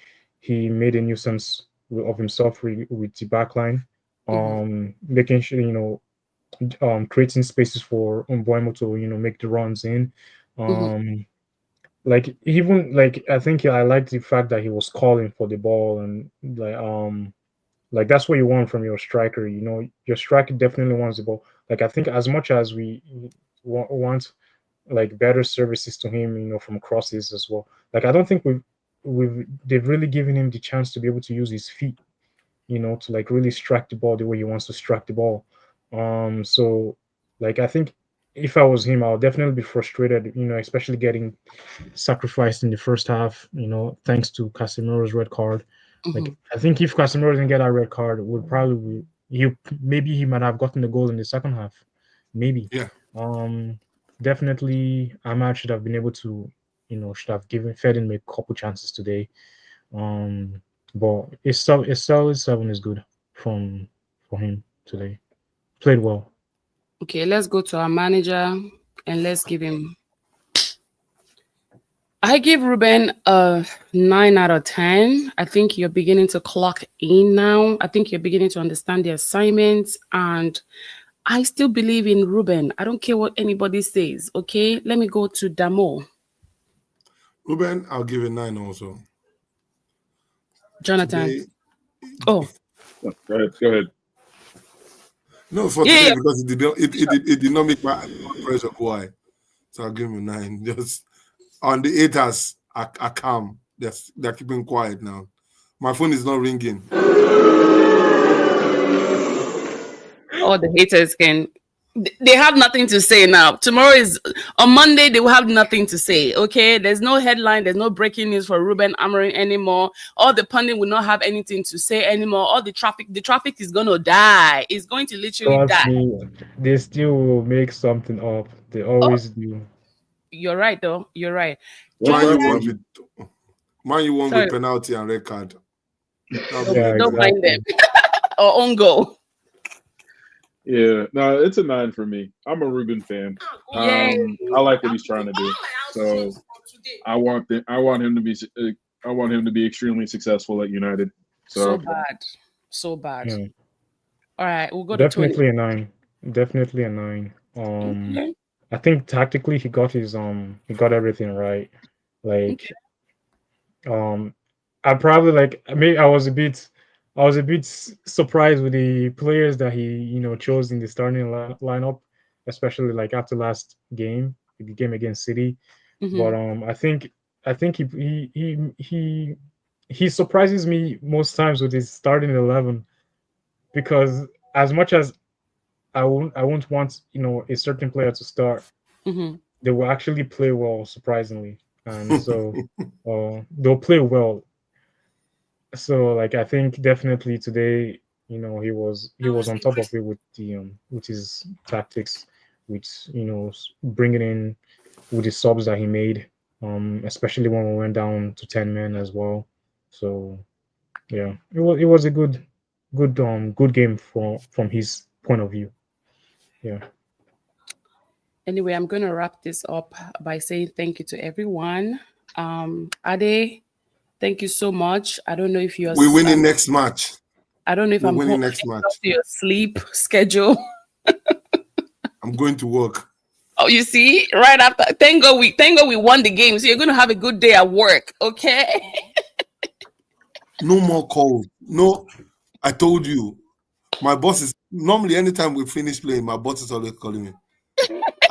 he made a nuisance of himself with the backline. Making sure creating spaces for Mbeumo to make the runs in. Like even like I think I like the fact that he was calling for the ball and like that's what you want from your striker. Your striker definitely wants the ball. Like I think as much as we want like better services to him, from crosses as well. Like I don't think they've really given him the chance to be able to use his feet, to like really strike the ball the way he wants to strike the ball. So like I think if I was him, I'll definitely be frustrated, especially getting sacrificed in the first half, thanks to Casemiro's red card. Like I think if Casemiro didn't get that red card, would probably maybe he might have gotten the goal in the second half. Maybe. Yeah. Definitely Ahmad should have been able to, should have fed him a couple chances today. But a solid 7 is good for him today. Played well. Okay, let's go to our manager and let's give him. I give Ruben a 9 out of 10. I think you're beginning to clock in now. I think you're beginning to understand the assignments, and I still believe in Ruben. I don't care what anybody says. Okay, let me go to Damo. Ruben, I'll give a 9 also. Jonathan. Today, go ahead. No, for today, because it did not make my pressure go high. So I'll give him a 9. Just on the haters are calm. They're keeping quiet now. My phone is not ringing. All the haters they have nothing to say now. Tomorrow is on Monday, they will have nothing to say. Okay, there's no headline, there's no breaking news for Ruben Amorim anymore. All the pundit will not have anything to say anymore. All the traffic is gonna die. It's going to literally die. They still will make something up. They always do. You're right, though. You're right. Man, you won with penalty and red card. Don't mind them. Or own goal. Yeah, no, it's a 9 for me. I'm a Ruben fan. I like what he's trying to do. So I want him to be extremely successful at United. So bad. Yeah. All right, we'll go definitely to 20. Definitely a 9. Okay. I think tactically he got everything right. Like I probably I was a bit surprised with the players that he chose in the starting lineup, especially like after last game, the game against City. But I think he surprises me most times with his starting 11, because as much as I won't want a certain player to start, they will actually play well, surprisingly, and so they'll play well. So like I think definitely today, he was on top of it with his tactics. with bringing in with the subs that he made, especially when we went down to 10 men as well. So yeah, it was a good game from his point of view. Yeah. Anyway, I'm going to wrap this up by saying thank you to everyone. Ade, thank you so much. I don't know if you're... We're winning next match. I don't know if We're I'm winning next match. To your sleep schedule. I'm going to work. Oh, you see, right after. Thank God we won the game. So you're going to have a good day at work, okay? No more calls. No, I told you. My boss is normally anytime we finish playing, my boss is always calling me.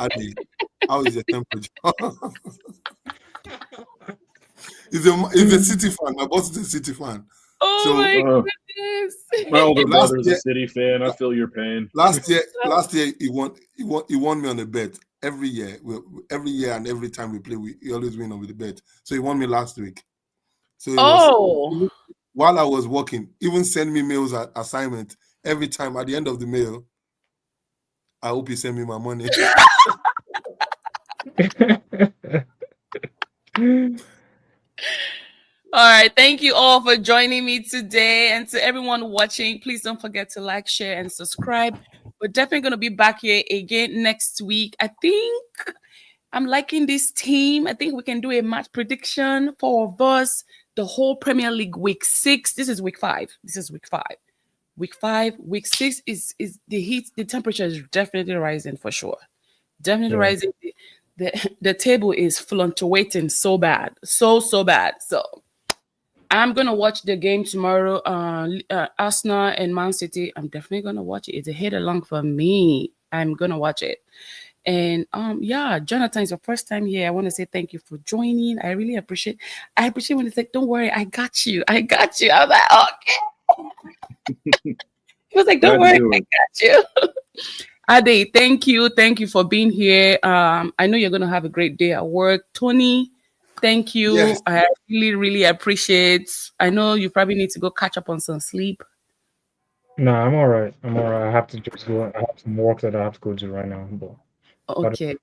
Adi, how is your temperature? He's a City fan. My boss is a City fan. Oh my goodness! My older brother's a City fan. I feel your pain. Last year he won me on a bet. Every year and every time we play, he always win on with the bet. So he won me last week. So while I was working, even send me mails at assignment every time. At the end of the mail, I hope you send me my money. All right, thank you all for joining me today, and to everyone watching, please don't forget to like, share, and subscribe. We're definitely going to be back here again next week. I think I'm liking this team. I think we can do a match prediction for us. The whole Premier League week 6. This is week 5. Week 5, week 6 is the heat. The temperature is definitely rising for sure. Definitely rising. The table is fluctuating so bad, so bad. So I'm gonna watch the game tomorrow. Arsenal and Man City. I'm definitely gonna watch it. It's a hit along for me. I'm gonna watch it. And Jonathan, it's your first time here. I want to say thank you for joining. I really appreciate. I appreciate when it's like, don't worry, I got you. I was like, okay. He was like, don't worry, I got you. Ade, thank you for being here. I know you're gonna have a great day at work. Tony, thank you. Yes. I really appreciate. I know you probably need to go catch up on some sleep. No, I'm all right. I have to just go. I have some work that I have to go to right now. But okay.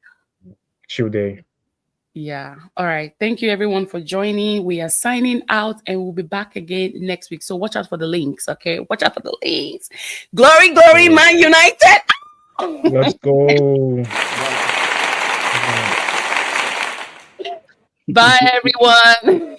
Chill day. Yeah. All right. Thank you everyone for joining. We are signing out and we'll be back again next week. So watch out for the links. Okay. Watch out for the links. Glory, Man United. Let's go. Bye everyone.